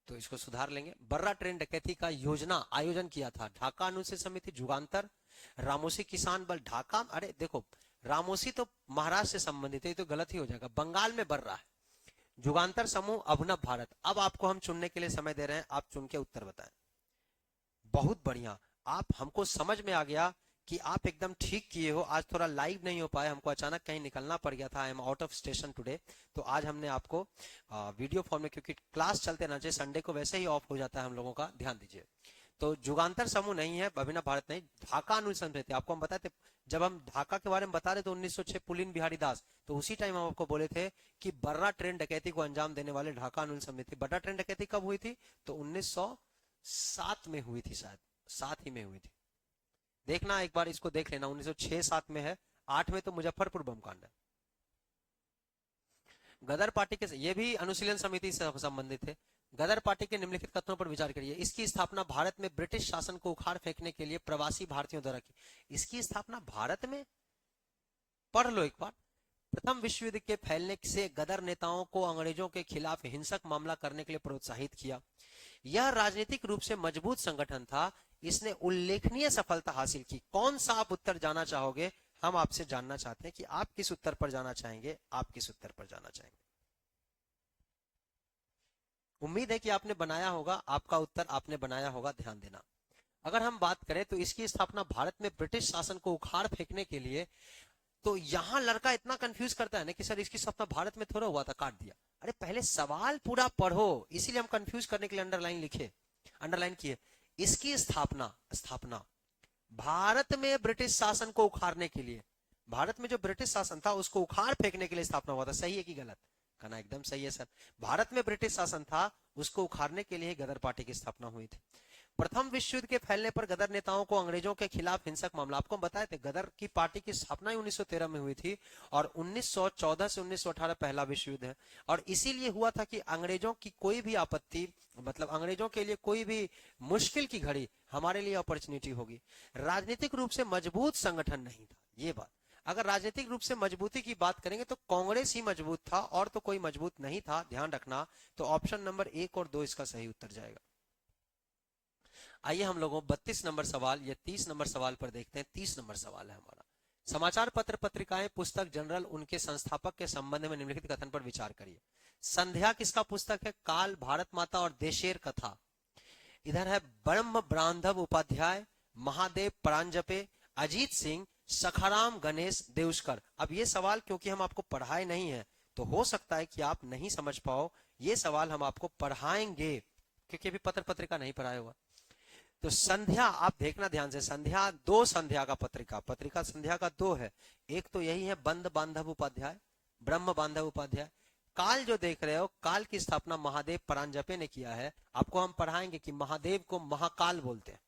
तो इसको सुधार लेंगे। बर्रा ट्रेन डकैती का आयोजन किया था ढाका अनुच्छेद समिति, जुगांतर, रामोसी किसान बल ढाका। अरे देखो, रामोसी तो महाराष्ट्र से संबंधित है, ये तो गलत ही हो जाएगा, बंगाल में बर्रा है। जुगांतर समूह, अभिनव भारत। अब आपको हम चुनने के लिए समय दे रहे हैं, आप चुन के उत्तर बताएं। बहुत बढ़िया, आप हमको समझ में आ गया कि आप एकदम ठीक किए हो। आज थोड़ा लाइव नहीं हो पाए, हमको अचानक कहीं निकलना पड़ गया था, I am out of station today, तो आज हमने आपको वीडियो फॉर्म में, क्योंकि क्लास चलते रहना चाहिए, संडे को वैसे ही ऑफ हो जाता है हम लोगों का, ध्यान दीजिए। तो जुगांतर समूह नहीं है, अभिनव भारत नहीं, ढाका अनुसंधान थे। आपको हम बताए थे, जब हम ढाका के बारे में बता रहे थे 1906, पुलिन बिहारी दास, तो उसी टाइम हम आपको बोले थे कि बर्रा ट्रेन डकैती को अंजाम देने वाले ढाका अनुसंधान समिति। बर्रा ट्रेन डकैती कब हुई थी? तो 1907 में हुई थी, शायद 7 ही में हुई थी। देखना एक बार, इसको देख लेना, 1906-7 में है। 8 में तो मुजफ्फरपुर बम कांड है। गदर पार्टी के, ये भी अनुशीलन समिति से संबंधित है। गदर पार्टी के निम्नलिखित कथनों पर विचार करिए। इसकी स्थापना भारत में ब्रिटिश शासन को उखाड़ फेंकने के लिए प्रवासी भारतीयों द्वारा की। इसकी स्थापना भारत में, पढ़ लो एक बार। प्रथम विश्व युद्ध के फैलने से गदर नेताओं को अंग्रेजों के खिलाफ हिंसक मामला करने के लिए प्रोत्साहित किया। यह राजनीतिक रूप से मजबूत संगठन था, इसने उल्लेखनीय सफलता हासिल की। कौन सा आप उत्तर जाना चाहोगे? हम आपसे जानना चाहते हैं कि आप किस उत्तर पर जाना चाहेंगे, आप किस उत्तर पर जाना चाहेंगे। उम्मीद है कि आपने बनाया होगा, आपका उत्तर आपने बनाया होगा, ध्यान देना। अगर हम बात करें तो इसकी स्थापना भारत में ब्रिटिश शासन को उखाड़ फेंकने के लिए, तो यहां लड़का इतना कंफ्यूज करता है ना कि सर इसकी स्थापना भारत में थोड़ा हुआ था, काट दिया। अरे पहले सवाल पूरा पढ़ो, इसीलिए हम कंफ्यूज करने के लिए अंडरलाइन लिखे, अंडरलाइन किए। इसकी स्थापना भारत में ब्रिटिश शासन को उखाड़ने के लिए, भारत में जो ब्रिटिश शासन था उसको उखाड़ फेंकने के लिए स्थापना हुआ था। सही है कि गलत? कहना एकदम सही है सर। भारत में ब्रिटिश शासन था, उसको उखाड़ने के लिए गदर पार्टी की स्थापना हुई थी। प्रथम विश्व युद्ध के फैलने पर गदर नेताओं को अंग्रेजों के खिलाफ हिंसक मामला, आपको हम बताए थे गदर की पार्टी की स्थापना 1913 में हुई थी, और 1914 से 1918 पहला विश्व युद्ध है। और इसीलिए हुआ था कि अंग्रेजों की कोई भी आपत्ति, मतलब अंग्रेजों के लिए कोई भी मुश्किल की घड़ी हमारे लिए अपॉर्चुनिटी होगी। राजनीतिक रूप से मजबूत संगठन नहीं था, ये बात। अगर राजनीतिक रूप से मजबूती की बात करेंगे तो कांग्रेस ही मजबूत था, और तो कोई मजबूत नहीं था, ध्यान रखना। तो ऑप्शन नंबर 1 और 2 इसका सही उत्तर जाएगा। आइए हम लोगों 32 नंबर सवाल या 30 नंबर सवाल पर देखते हैं। 30 नंबर सवाल है हमारा। समाचार पत्र, पत्रिकाएं, पुस्तक, जनरल, उनके संस्थापक के संबंध में निम्नलिखित कथन पर विचार करिए। संध्या किसका पुस्तक है? काल, भारत माता और देशेर कथा। इधर है ब्रह्म बांधव उपाध्याय, महादेव परांजपे, अजीत सिंह, सखाराम गणेश देउस्कर। अब ये सवाल क्योंकि हम आपको पढ़ाए नहीं है, तो हो सकता है कि आप नहीं समझ पाओ। ये सवाल हम आपको पढ़ाएंगे, क्योंकि अभी पत्र पत्रिका नहीं पढ़ाया हुआ। तो संध्या आप देखना ध्यान से, संध्या 2 संध्या का पत्रिका संध्या का 2 है। एक तो यही है बंद बांधव उपाध्याय, ब्रह्म बांधव उपाध्याय। काल जो देख रहे हो, काल की स्थापना महादेव परांजपे ने किया है। आपको हम पढ़ाएंगे कि महादेव को महाकाल बोलते हैं,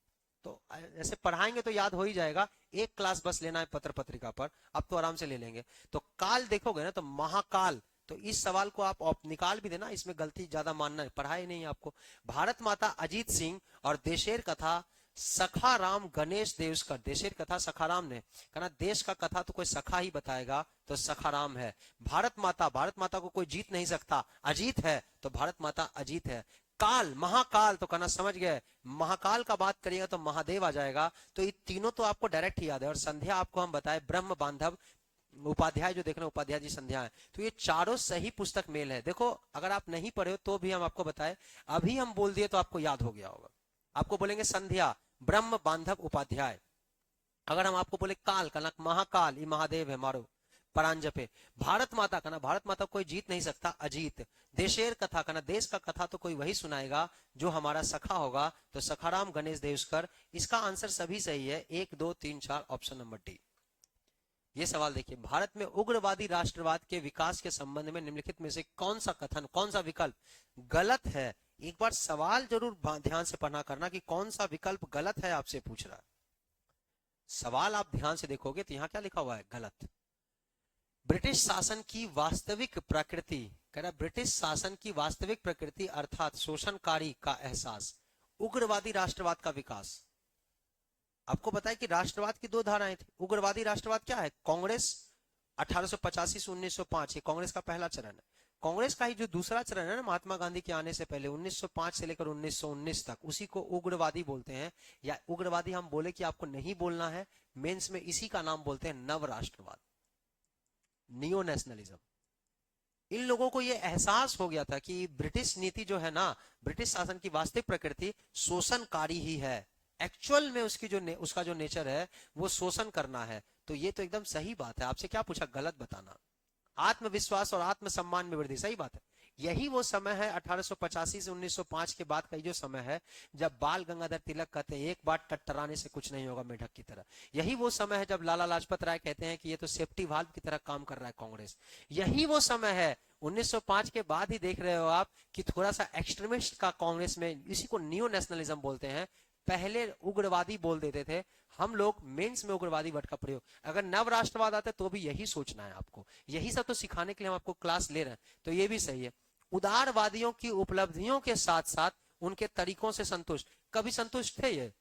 तो ऐसे पढ़ाएंगे तो याद हो ही जाएगा। एक क्लास बस लेना है पत्र पत्रिका पर, अब तो आराम से ले लेंगे। तो काल देखोगे ना तो महाकाल, तो इस सवाल को आप निकाल भी देना, इसमें गलती ज्यादा मानना है, पढ़ाई नहीं आपको। भारत माता अजीत सिंह और देशेर कथा सखाराम गणेश देउस्कर। देशेर कथा सखाराम ने, कहना देश का कथा तो कोई सखा ही बताएगा, तो सखाराम है। भारत माता को कोई जीत नहीं सकता, अजीत है तो भारत माता अजीत है। काल, महाकाल, तो कहना समझ गए, महाकाल का बात करिएगा तो महादेव आ जाएगा। तो ये तीनों तो आपको डायरेक्ट ही याद है। और संध्या आपको हम बताए ब्रह्म बांधव उपाध्याय, जो देखना उपाध्याय जी संध्या है। तो ये चारों सही पुस्तक मेल है। देखो अगर आप नहीं पढ़े हो तो भी हम आपको बताए, अभी हम बोल दिए तो आपको याद हो गया होगा। आपको बोलेंगे संध्या ब्रह्म बांधव उपाध्याय, अगर हम आपको बोले काल, कहना महाकाल, ये महादेव है, मारो। परांजपे। भारत माता का ना, भारत माता को कोई जीत नहीं सकता, अजीत। देशेर कथा का ना, देश का कथा तो कोई वही सुनाएगा जो हमारा सखा होगा, तो सखाराम गणेश देवस्कर। इसका आंसर सभी सही है, 1 2 3 4, ऑप्शन नंबर डी। ये सवाल देखिए, भारत में उग्रवादी राष्ट्रवाद के विकास के संबंध में निम्नलिखित में से कौन सा कथन, कौन सा विकल्प गलत है? एक बार सवाल जरूर ध्यान से पढ़ना करना कि कौन सा विकल्प गलत है, आपसे पूछ रहा है। सवाल आप ध्यान से देखोगे तो यहां क्या लिखा हुआ है, गलत। ब्रिटिश शासन की वास्तविक प्रकृति, कह रहा ब्रिटिश शासन की वास्तविक प्रकृति अर्थात शोषणकारी का एहसास, उग्रवादी राष्ट्रवाद का विकास। आपको पता है कि राष्ट्रवाद की दो धाराएं थी। उग्रवादी राष्ट्रवाद क्या है? कांग्रेस 1885 से 1905, ये कांग्रेस का पहला चरण है। कांग्रेस का ही जो दूसरा चरण है ना, महात्मा गांधी के आने से पहले 1905 से लेकर 1919 तक, उसी को उग्रवादी बोलते हैं। या उग्रवादी हम बोले कि आपको नहीं बोलना है, मेंस में इसी का नाम बोलते हैं नव राष्ट्रवाद, नियो नेशनलिज्म। इन लोगों को यह एहसास हो गया था कि ब्रिटिश नीति जो है ना, ब्रिटिश शासन की वास्तविक प्रकृति शोषणकारी ही है। एक्चुअल में उसकी उसका जो नेचर है वो शोषण करना है। तो ये तो एकदम सही बात है। आपसे क्या पूछा, गलत बताना। आत्मविश्वास और आत्मसम्मान में वृद्धि, सही बात है। यही वो समय है 1885 से 1905 के बाद का जो समय है जब बाल गंगाधर तिलक कहते हैं एक बार टट्टराने से कुछ नहीं होगा मेढक की तरह। यही वो समय है जब लाला लाजपत राय कहते हैं कि ये तो सेफ्टी वाल्व की तरह काम कर रहा है कांग्रेस। यही वो समय है 1905 के बाद ही देख रहे हो आप कि थोड़ा सा एक्सट्रीमिस्ट का कांग्रेस में, इसी को नियो नेशनलिज्म बोलते हैं। पहले उग्रवादी बोल देते थे हम लोग, मेंस में उग्रवादी वर्ड का प्रयोग। अगर नव राष्ट्रवाद आता है तो भी यही सोचना है आपको, यही सब तो सिखाने के लिए हम आपको क्लास ले रहे हैं, तो ये भी सही है। उदारवादियों की उपलब्धियों के साथ साथ उनके तरीकों से संतुष्ट, कभी संतुष्ट थे ये?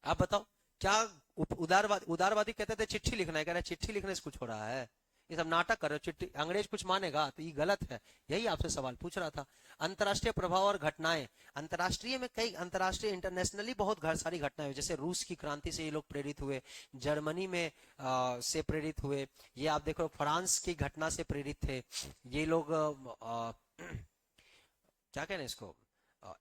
आप बताओ क्या? उदारवादी कहते थे चिट्ठी लिखना है, कह रहे चिट्ठी लिखने से कुछ हो रहा है, ये सब नाटक कर रहे हो, चिट्ठी अंग्रेज कुछ मानेगा? तो ये गलत है। यही आपसे सवाल पूछ रहा था। अंतरराष्ट्रीय प्रभाव और घटनाएं, अंतरराष्ट्रीय में कई अंतरराष्ट्रीय इंटरनेशनली बहुत सारी घटनाएं हुई, जैसे रूस की क्रांति से ये लोग प्रेरित हुए, जर्मनी में से प्रेरित हुए, ये आप देखो फ्रांस की घटना से प्रेरित थे ये लोग, क्या कहते हैं इसको,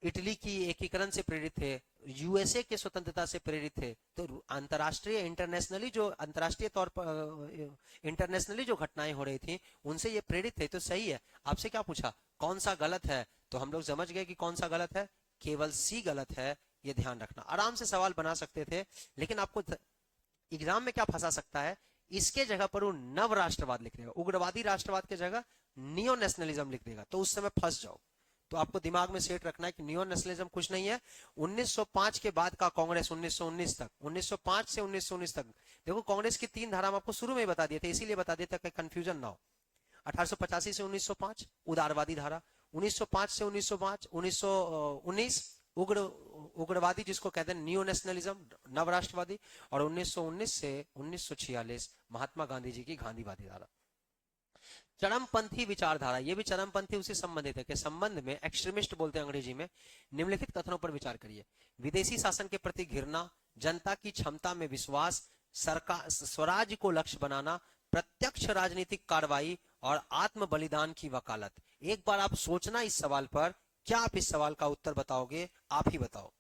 इटली की एकीकरण से प्रेरित थे, यूएसए के स्वतंत्रता से प्रेरित थे। तो अंतरराष्ट्रीय इंटरनेशनली जो अंतरराष्ट्रीय तौर पर इंटरनेशनली जो घटनाएं हो रही थी उनसे ये प्रेरित थे। तो सही है। आपसे क्या पूछा, कौन सा गलत है? तो हम लोग समझ गए कि कौन सा गलत है, केवल सी गलत है। ये ध्यान रखना, आराम से सवाल बना सकते थे, लेकिन आपको एग्जाम में क्या फंसा सकता है, इसके जगह पर वो नव राष्ट्रवाद लिख देगा, उग्रवादी राष्ट्रवाद के जगह नियो नेशनलिज्म लिख देगा, तो उस समय फंस जाओ। तो आपको दिमाग में सेट रखना है कि नियो नेशनलिज्म कुछ नहीं है। 1905 के बाद का कांग्रेस 1919 तक, 1905 से 1919 तक देखो, कांग्रेस की 3 धारा हम आपको शुरू में ही बता दिए थे, इसीलिए बता दिया था कि कंफ्यूजन ना हो। 1885 से 1905 उदारवादी धारा, 1905 से 1905 1919 उग्रवादी जिसको कहते हैं नियो नेशनलिज्म, नव राष्ट्रवादी, और 1919 से 1946 महात्मा गांधी जी की गांधीवादी धारा। चरमपंथी विचारधारा, ये भी चरमपंथी उसी संबंधित है कि संबंध में, एक्सट्रीमिस्ट बोलते हैं अंग्रेजी में। निम्नलिखित कथनों पर विचार करिए, विदेशी शासन के प्रति घृणा, जनता की क्षमता में विश्वास, सरकार स्वराज को लक्ष्य बनाना, प्रत्यक्ष राजनीतिक कार्रवाई और आत्म बलिदान की वकालत। एक बार आप सोचना इस सवाल पर, क्या आप इस सवाल का उत्तर बताओगे? आप ही बताओ,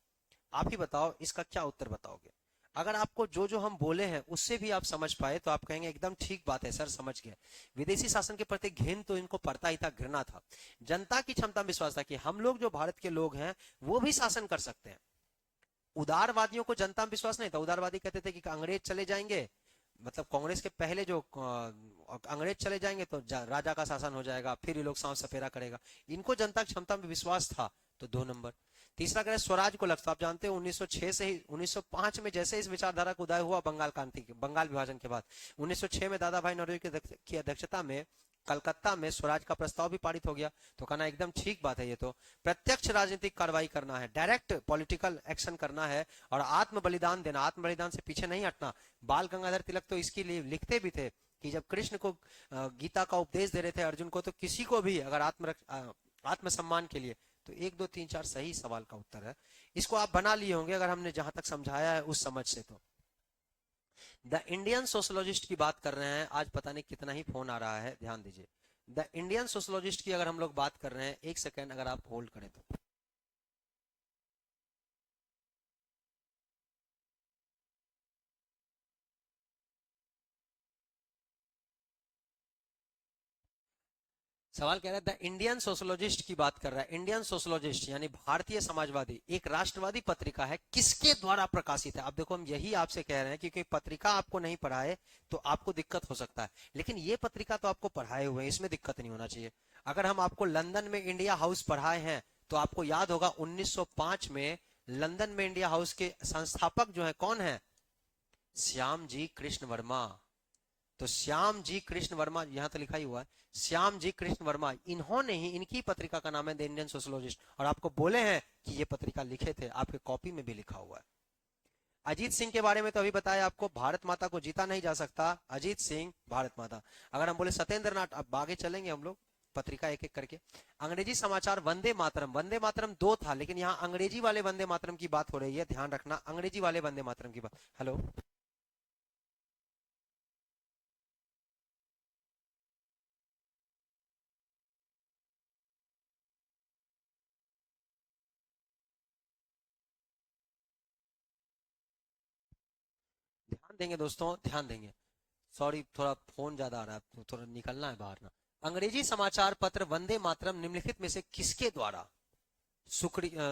आप ही बताओ इसका क्या उत्तर बताओगे। अगर आपको जो जो हम बोले हैं उससे भी आप समझ पाए तो आप कहेंगे एकदम ठीक बात है सर, समझ गए। विदेशी शासन के प्रति घृण तो इनको पड़ता ही था, घृणा था। जनता की क्षमता में विश्वास था कि हम लोग जो भारत के लोग हैं वो भी शासन कर सकते हैं। उदारवादियों को जनता में विश्वास नहीं था। उदारवादी कहते थे कि अंग्रेज चले जाएंगे, मतलब कांग्रेस के पहले जो अंग्रेज चले जाएंगे तो राजा का शासन हो जाएगा, फिर ये लोग सांप सपेरा करेगा। इनको जनता की क्षमता में विश्वास था, तो 2 नंबर। तीसरा करें स्वराज को लक्ष्य, आप जानते हैं 1906 से ही 1905 में जैसे इस विचारधारा का उदय हुआ बंगाल क्रांति के, बंगाल विभाजन के बाद 1906 में दादा भाई नौरोजी की अध्यक्षता में कलकत्ता में स्वराज का प्रस्ताव भी पारित हो गया। तो कहना एकदम ठीक बात है। ये तो प्रत्यक्ष राजनीतिक कार्रवाई करना है, डायरेक्ट पॉलिटिकल एक्शन करना है, और आत्म बलिदान देना, आत्म बलिदान से पीछे नहीं हटना। बाल गंगाधर तिलक तो इसके लिए लिखते भी थे कि जब कृष्ण को गीता का उपदेश दे रहे थे अर्जुन को, तो किसी को भी अगर आत्मसम्मान के लिए, तो 1 2 3 4 सही सवाल का उत्तर है। इसको आप बना लिए होंगे अगर हमने जहां तक समझाया है उस समझ से। तो द इंडियन सोशोलॉजिस्ट की बात कर रहे हैं, आज पता नहीं कितना ही फोन आ रहा है, ध्यान दीजिए। द इंडियन सोशोलॉजिस्ट की अगर हम लोग बात कर रहे हैं, 1 सेकेंड अगर आप होल्ड करें तो। सवाल कह रहा है द इंडियन सोशोलॉजिस्ट की बात कर रहा है। इंडियन सोशोलॉजिस्ट यानी भारतीय समाजवादी एक राष्ट्रवादी पत्रिका है, किसके द्वारा प्रकाशित है? अब देखो हम यही आपसे कह रहे हैं, क्योंकि पत्रिका आपको नहीं पढ़ाए तो आपको दिक्कत हो सकता है, लेकिन ये पत्रिका तो आपको पढ़ाए हुए हैं, इसमें दिक्कत नहीं होना चाहिए। अगर हम आपको लंदन में इंडिया हाउस पढ़ाए हैं तो आपको याद होगा 1905 में लंदन में इंडिया हाउस के संस्थापक जो है कौन है? श्याम जी कृष्ण वर्मा। तो श्याम जी कृष्ण वर्मा, यहां तो लिखा ही हुआ है श्याम जी कृष्ण वर्मा, इन्होंने ही, इनकी पत्रिका का नाम है द इंडियन सोशोलॉजिस्ट, और आपको बोले हैं कि ये पत्रिका लिखे थे, आपके कॉपी में भी लिखा हुआ है। अजीत सिंह के बारे में तो अभी बताया आपको, भारत माता को जीता नहीं जा सकता, अजीत सिंह भारत माता। अगर हम बोले सत्येंद्र नाथ, अब आगे चलेंगे हम लोग पत्रिका एक एक करके। अंग्रेजी समाचार वंदे मातरम, वंदे मातरम दो था, लेकिन यहाँ अंग्रेजी वाले वंदे मातरम की बात हो रही है, ध्यान रखना, अंग्रेजी वाले वंदे मातरम की बात। हेलो, ध्यान देंगे दोस्तों, ध्यान देंगे। सॉरी, थोड़ा फोन ज्यादा आ रहा है, तो थोड़ा निकलना है बाहर ना। अंग्रेजी समाचार पत्र वंदे मातरम निम्नलिखित में से किसके द्वारा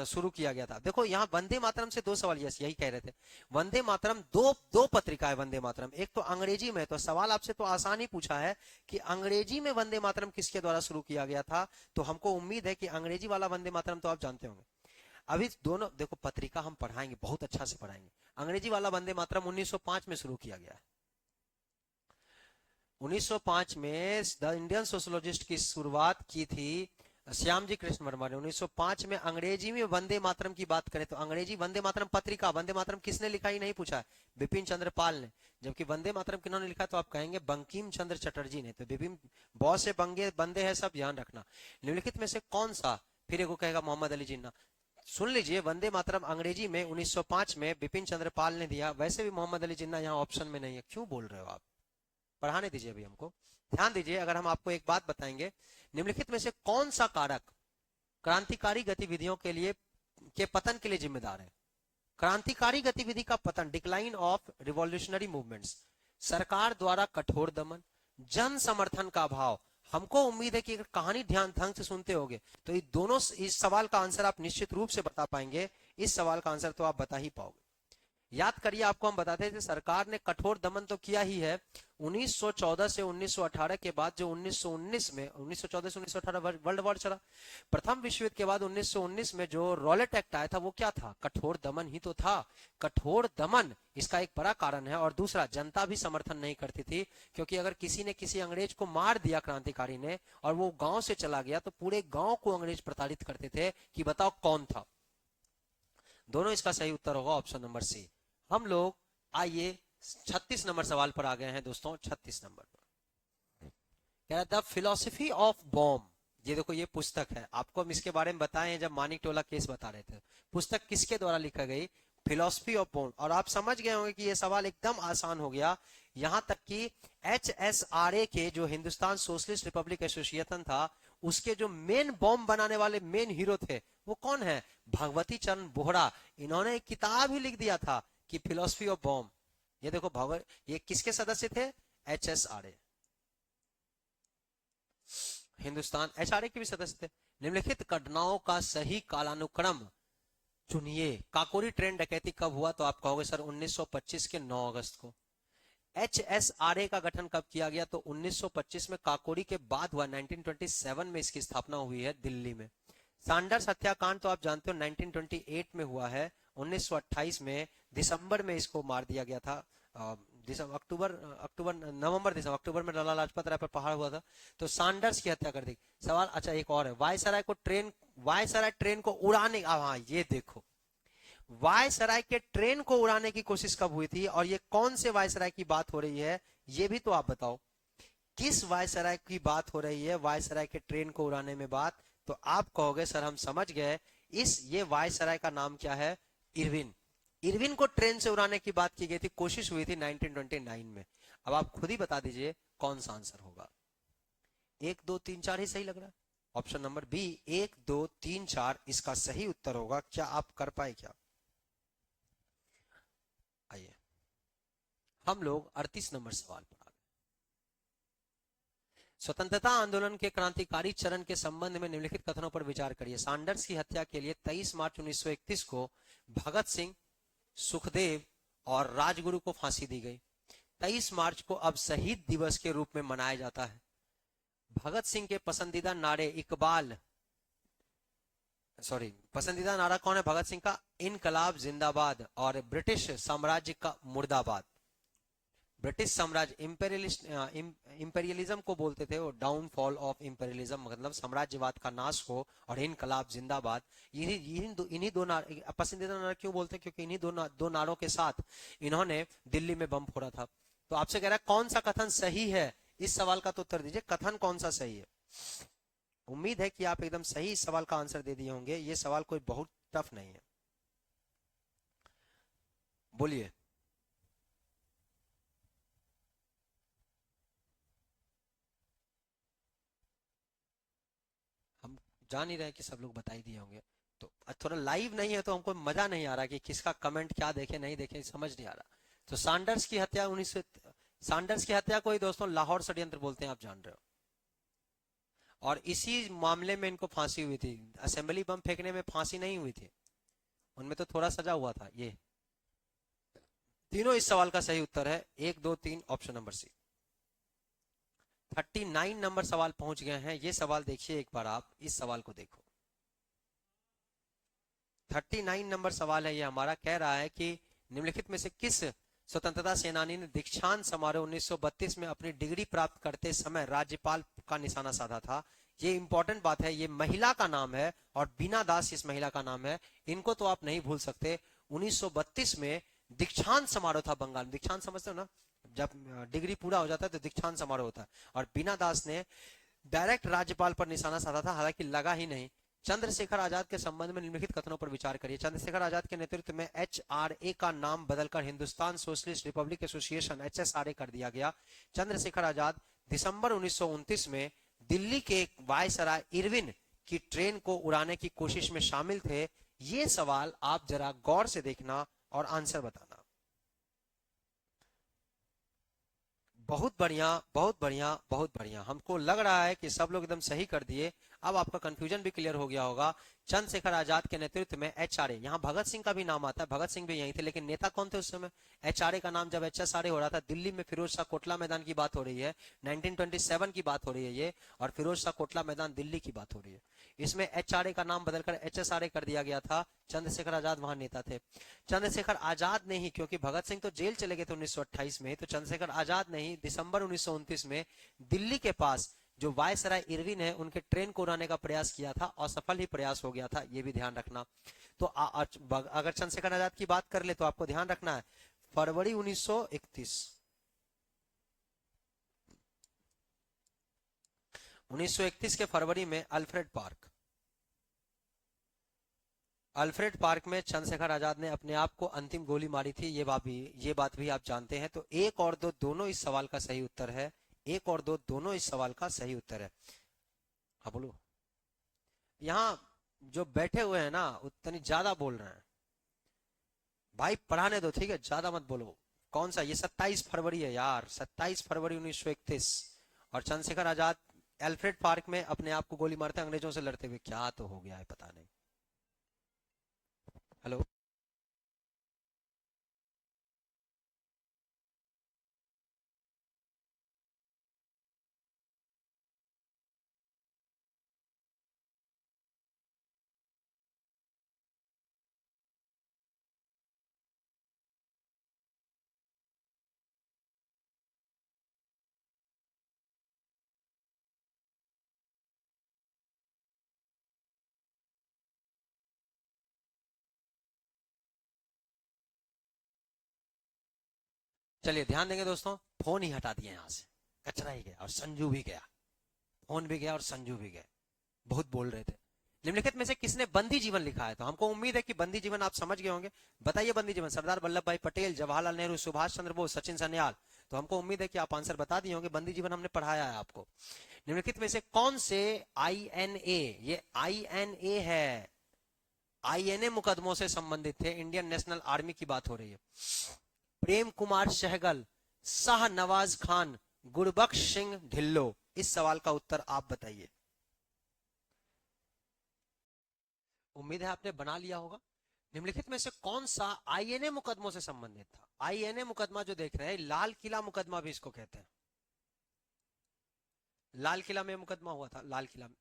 शुरू किया गया था? देखो यहाँ वंदे मातरम से दो सवाल, यस यही कह रहे थे। वंदे मातरम दो दो पत्रिका है वंदे मातरम, एक तो अंग्रेजी में, तो सवाल आपसे तो आसान ही पूछा है कि अंग्रेजी में वंदे मातरम किसके द्वारा शुरू किया गया था, तो हमको उम्मीद है कि अंग्रेजी वाला वंदे मातरम तो आप जानते होंगे। अभी दोनों देखो, पत्रिका हम पढ़ाएंगे, बहुत अच्छा से पढ़ाएंगे। अंग्रेजी वाला वंदे मातरम 1905 में शुरू किया गया है। 1905 में द इंडियन सोशोलॉजिस्ट की शुरुआत की थी श्याम जी कृष्ण वर्मा ने 1905 में। अंग्रेजी में वंदे मातरम की बात करें तो अंग्रेजी वंदे मातरम पत्रिका, वंदे मातरम किसने लिखा ही नहीं पूछा है, बिपिन चंद्र पाल ने। जबकि वंदे मातरम किन्होंने लिखा तो आप कहेंगे बंकिम चंद्र चटर्जी ने। तो बिपिन, बहुत से बंगे बंदे हैं, सब ध्यान रखना। निम्नलिखित में से कौन सा, फिर एगो कहेगा मोहम्मद अली जिन्ना। सुन लीजिए, वंदे मातरम अंग्रेजी में 1905 में बिपिन चंद्र पाल ने दिया। वैसे भी मोहम्मद अली जिन्ना यहाँ ऑप्शन में नहीं है, क्यों बोल रहे हो आप? पढ़ाने दीजिए अभी हमको, ध्यान दीजिए। अगर हम आपको एक बात बताएंगे, निम्नलिखित में से कौन सा कारक क्रांतिकारी गतिविधियों के लिए, के पतन के लिए जिम्मेदार है? क्रांतिकारी गतिविधि का पतन, डिक्लाइन ऑफ रिवॉल्यूशनरी मूवमेंट्स, सरकार द्वारा कठोर दमन, जन समर्थन का अभाव। हमको उम्मीद है कि अगर कहानी ध्यान ढंग से सुनते होगे तो ये दोनों, इस सवाल का आंसर आप निश्चित रूप से बता पाएंगे। इस सवाल का आंसर तो आप बता ही पाओगे। याद करिए, आपको हम बताते थे सरकार ने कठोर दमन तो किया ही है। 1914 से 1918 के बाद जो 1919 में, 1914 से 1918 वर्ल्ड वॉर चला, प्रथम विश्व युद्ध के बाद 1919 में जो रॉलेट एक्ट आया था वो क्या था? कठोर दमन ही तो था। कठोर दमन इसका एक बड़ा कारण है। और दूसरा, जनता भी समर्थन नहीं करती थी, क्योंकि अगर किसी ने किसी अंग्रेज को मार दिया क्रांतिकारी ने और वो गांव से चला गया तो पूरे गांव को अंग्रेज प्रताड़ित करते थे कि बताओ कौन था। दोनों, इसका सही उत्तर होगा ऑप्शन नंबर सी। हम लोग आइए 36 नंबर सवाल पर आ गए हैं दोस्तों। 36 नंबर पर कह रहा था फिलोसफी ऑफ बॉम्ब। ये देखो, ये पुस्तक है, आपको हम इसके बारे में बताए हैं जब मानिक टोला केस बता रहे थे। पुस्तक किसके द्वारा लिखा गई? Philosophy of bomb. और आप समझ गए होंगे कि ये सवाल एकदम आसान हो गया। यहां तक कि HSRA के जो हिंदुस्तान सोशलिस्ट रिपब्लिक एसोसिएशन था, उसके जो मेन बॉम्ब बनाने वाले मेन हीरो थे वो कौन है? भगवती चरण बोहरा। इन्होंने एक किताब ही लिख दिया था कि फिलोसफी ऑफ बॉम्ब। ये देखो, ये किसके सदस्य थे? HSRA, हिंदुस्तान HRA के भी सदस्य थे। निम्नलिखित घटनाओं का सही कालानुक्रम चुनिए। काकोरी ट्रेन डकैती कब हुआ? तो आप कहोगे सर 1925 के 9 अगस्त को। HSRA का गठन कब किया गया? तो 1925 में, काकोरी के बाद हुआ। 1927 में इसकी स्थापना हुई है दिल्ली में। सैंडर्स हत्याकांड तो आप जानते हो 1928 में हुआ है। 1928 में दिसंबर में इसको मार दिया गया था। अक्टूबर अक्टूबर नवंबर दिसंबर अक्टूबर में लाला लाजपत राय पर पहाड़ हुआ था, तो सैंडर्स की हत्या कर दी। सवाल, अच्छा एक और है, वायसराय ट्रेन को उड़ाने, हाँ ये देखो, वायसराय के ट्रेन को उड़ाने की कोशिश कब हुई थी और ये कौन से वायसराय की बात हो रही है, ये भी तो आप बताओ। किस वायसराय की बात हो रही है वायसराय के ट्रेन को उड़ाने में बात? तो आप कहोगे सर हम समझ गए, ये वायसराय का नाम क्या है? इरविन। इरविन को ट्रेन से उड़ाने की बात की गई थी, कोशिश हुई थी 1929 में। अब आप खुद ही बता दीजिए कौन सा आंसर होगा। 1 2 3 4 ही सही लग रहा है। ऑप्शन नंबर बी, 1 2 3 4 इसका सही उत्तर होगा। क्या आप कर पाए क्या? आइए हम लोग 38 नंबर सवाल पर आ गए। स्वतंत्रता आंदोलन के क्रांतिकारी चरण के संबंध में निम्नलिखित कथनों पर विचार करिए। सैंडर्स की हत्या के लिए 23 मार्च 1931 को भगत सिंह, सुखदेव और राजगुरु को फांसी दी गई। 23 मार्च को अब शहीद दिवस के रूप में मनाया जाता है। भगत सिंह के पसंदीदा नारे पसंदीदा नारा कौन है भगत सिंह का? इनकलाब जिंदाबाद और ब्रिटिश साम्राज्य का मुर्दाबाद। ब्रिटिश साम्राज्य इंपेरियलिज्म को बोलते थे, वो डाउनफॉल ऑफ इंपेरियलिज्म, मतलब साम्राज्यवाद का नाश हो, और इनकलाब जिंदाबाद। इन्हीं दो पसंदीदा नारा क्यों बोलते हैं? क्योंकि इन्हीं दो नारों के साथ इन्होंने दिल्ली में बम फोड़ा था। तो आपसे कह रहा है कौन सा कथन सही है, इस सवाल का तो उत्तर दीजिए, कथन कौन सा सही है। उम्मीद है कि आप एकदम सही इस सवाल का आंसर दे दिए होंगे। ये सवाल कोई बहुत टफ नहीं है, बोलिए। हम जान ही रहे कि सब लोग बता ही दिए होंगे, तो थोड़ा लाइव नहीं है तो हमको मजा नहीं आ रहा कि किसका कमेंट क्या देखे नहीं देखे, समझ नहीं आ रहा। तो सैंडर्स की हत्या सैंडर्स की हत्या को ही दोस्तों लाहौर षड्यंत्र बोलते हैं, आप जान रहे हो। और इसी मामले में इनको फांसी हुई थी। असेंबली बम फेंकने में फांसी नहीं हुई थी, उनमें तो थोड़ा सजा हुआ था। ये तीनों इस सवाल का सही उत्तर है, 1, 2, 3, ऑप्शन नंबर सी। 39 नंबर सवाल पहुंच गए हैं। ये सवाल देखिए एक बार, आप इस सवाल को देखो। 39 नंबर सवाल है ये हमारा। कह रहा है कि निम्नलिखित में से किस स्वतंत्रता सेनानी ने दीक्षांत समारोह 1932 में अपनी डिग्री प्राप्त करते समय राज्यपाल का निशाना साधा था? ये इंपॉर्टेंट बात है, ये महिला का नाम है और बीना दास इस महिला का नाम है। इनको तो आप नहीं भूल सकते। 1932 में दीक्षांत समारोह था बंगाल में। दीक्षांत समझते हो ना, जब डिग्री पूरा हो जाता है तो दीक्षांत समारोह होता है। और बीना दास ने डायरेक्ट राज्यपाल पर निशाना साधा था, हालांकि लगा ही नहीं। चंद्रशेखर आजाद के संबंध में निम्नलिखित कथनों पर विचार करिए। चंद्रशेखर आजाद के नेतृत्व में HRA का नाम बदलकर Hindustan socialist Republic association HSRA कर दिया गया। चंद्रशेखर आजाद दिसंबर 1929 में दिल्ली के वायसराय इरविन की ट्रेन को उड़ाने की कोशिश में शामिल थे। ये सवाल आप जरा गौर से देखना और आंसर बताना। बहुत बढ़िया, बहुत बढ़िया, बहुत बढ़िया। हमको लग रहा है कि सब लोग एकदम सही कर दिए। अब आपका कंफ्यूजन भी क्लियर हो गया होगा। चंद्रशेखर आजाद के नेतृत्व में HRA, यहाँ भगत सिंह का भी नाम आता है, भगत सिंह भी यहीं थे, लेकिन नेता कौन थे उस समय? HRA का नाम जब HSRA हो रहा था, दिल्ली में फिरोज शाह कोटला मैदान की बात हो रही है, 1927 की बात हो रही है ये, और फिरोज शाह कोटला मैदान दिल्ली की बात हो रही है। इसमें HRA का नाम बदलकर HSRA कर दिया गया था। चंद्रशेखर आजाद वहां नेता थे। चंद्रशेखर आजाद ने ही, क्योंकि भगत सिंह तो जेल चले गए थे 1928 में, तो चंद्रशेखर आजाद ने ही दिसंबर 1929 में दिल्ली के पास जो वायसराय इरविन है उनके ट्रेन को उड़ाने का प्रयास किया था, और सफल ही प्रयास हो गया था, ये भी ध्यान रखना। तो अगर चंद्रशेखर आजाद की बात कर ले तो आपको ध्यान रखना है फरवरी 1931 के फरवरी में अल्फ्रेड पार्क में चंद्रशेखर आजाद ने अपने आप को अंतिम गोली मारी थी। ये बात भी आप जानते हैं। तो 1 और 2 दोनों इस सवाल का सही उत्तर है। 1 और 2 दोनों इस सवाल का सही उत्तर है। हाँ बोलो। यहाँ जो बैठे हुए हैं ना उतनी ज्यादा बोल रहे हैं भाई, पढ़ाने दो, ठीक है, ज्यादा मत बोलो। कौन सा? ये 27 फरवरी है यार, 27 फरवरी 1931। और चंद्रशेखर आजाद अल्फ्रेड पार्क में अपने आप को गोली मारते अंग्रेजों से लड़ते हुए। क्या तो हो गया है पता नहीं। हेलो। चलिए ध्यान देंगे दोस्तों, फोन ही हटा दिया यहां से, कचरा ही गया और संजू भी गया, फोन भी गया और संजू भी गए। बहुत बोल रहे थे। निम्नलिखित में से किसने बंदी जीवन लिखा है? तो हमको उम्मीद है कि बंदी जीवन आप समझ गए होंगे। बताइए बंदी जीवन। सरदार वल्लभ भाई पटेल, जवाहरलाल नेहरू, सुभाष चंद्र बोस, सचिन सन्याल। तो हमको उम्मीद है कि आप आंसर बता दिए होंगे। बंदी जीवन हमने पढ़ाया है आपको। निम्नलिखित में से कौन से INA, ये INA है, INA मुकदमों से संबंधित थे? इंडियन नेशनल आर्मी की बात हो रही है। प्रेम कुमार सहगल, शाह नवाज खान, गुरबख्श सिंह ढिल्लो। इस सवाल का उत्तर आप बताइए। उम्मीद है आपने बना लिया होगा। निम्नलिखित में से कौन सा आईएनए मुकदमों से संबंधित था? आईएनए मुकदमा जो देख रहे हैं, लाल किला मुकदमा भी इसको कहते हैं। लाल किला में मुकदमा हुआ था, लाल किला में।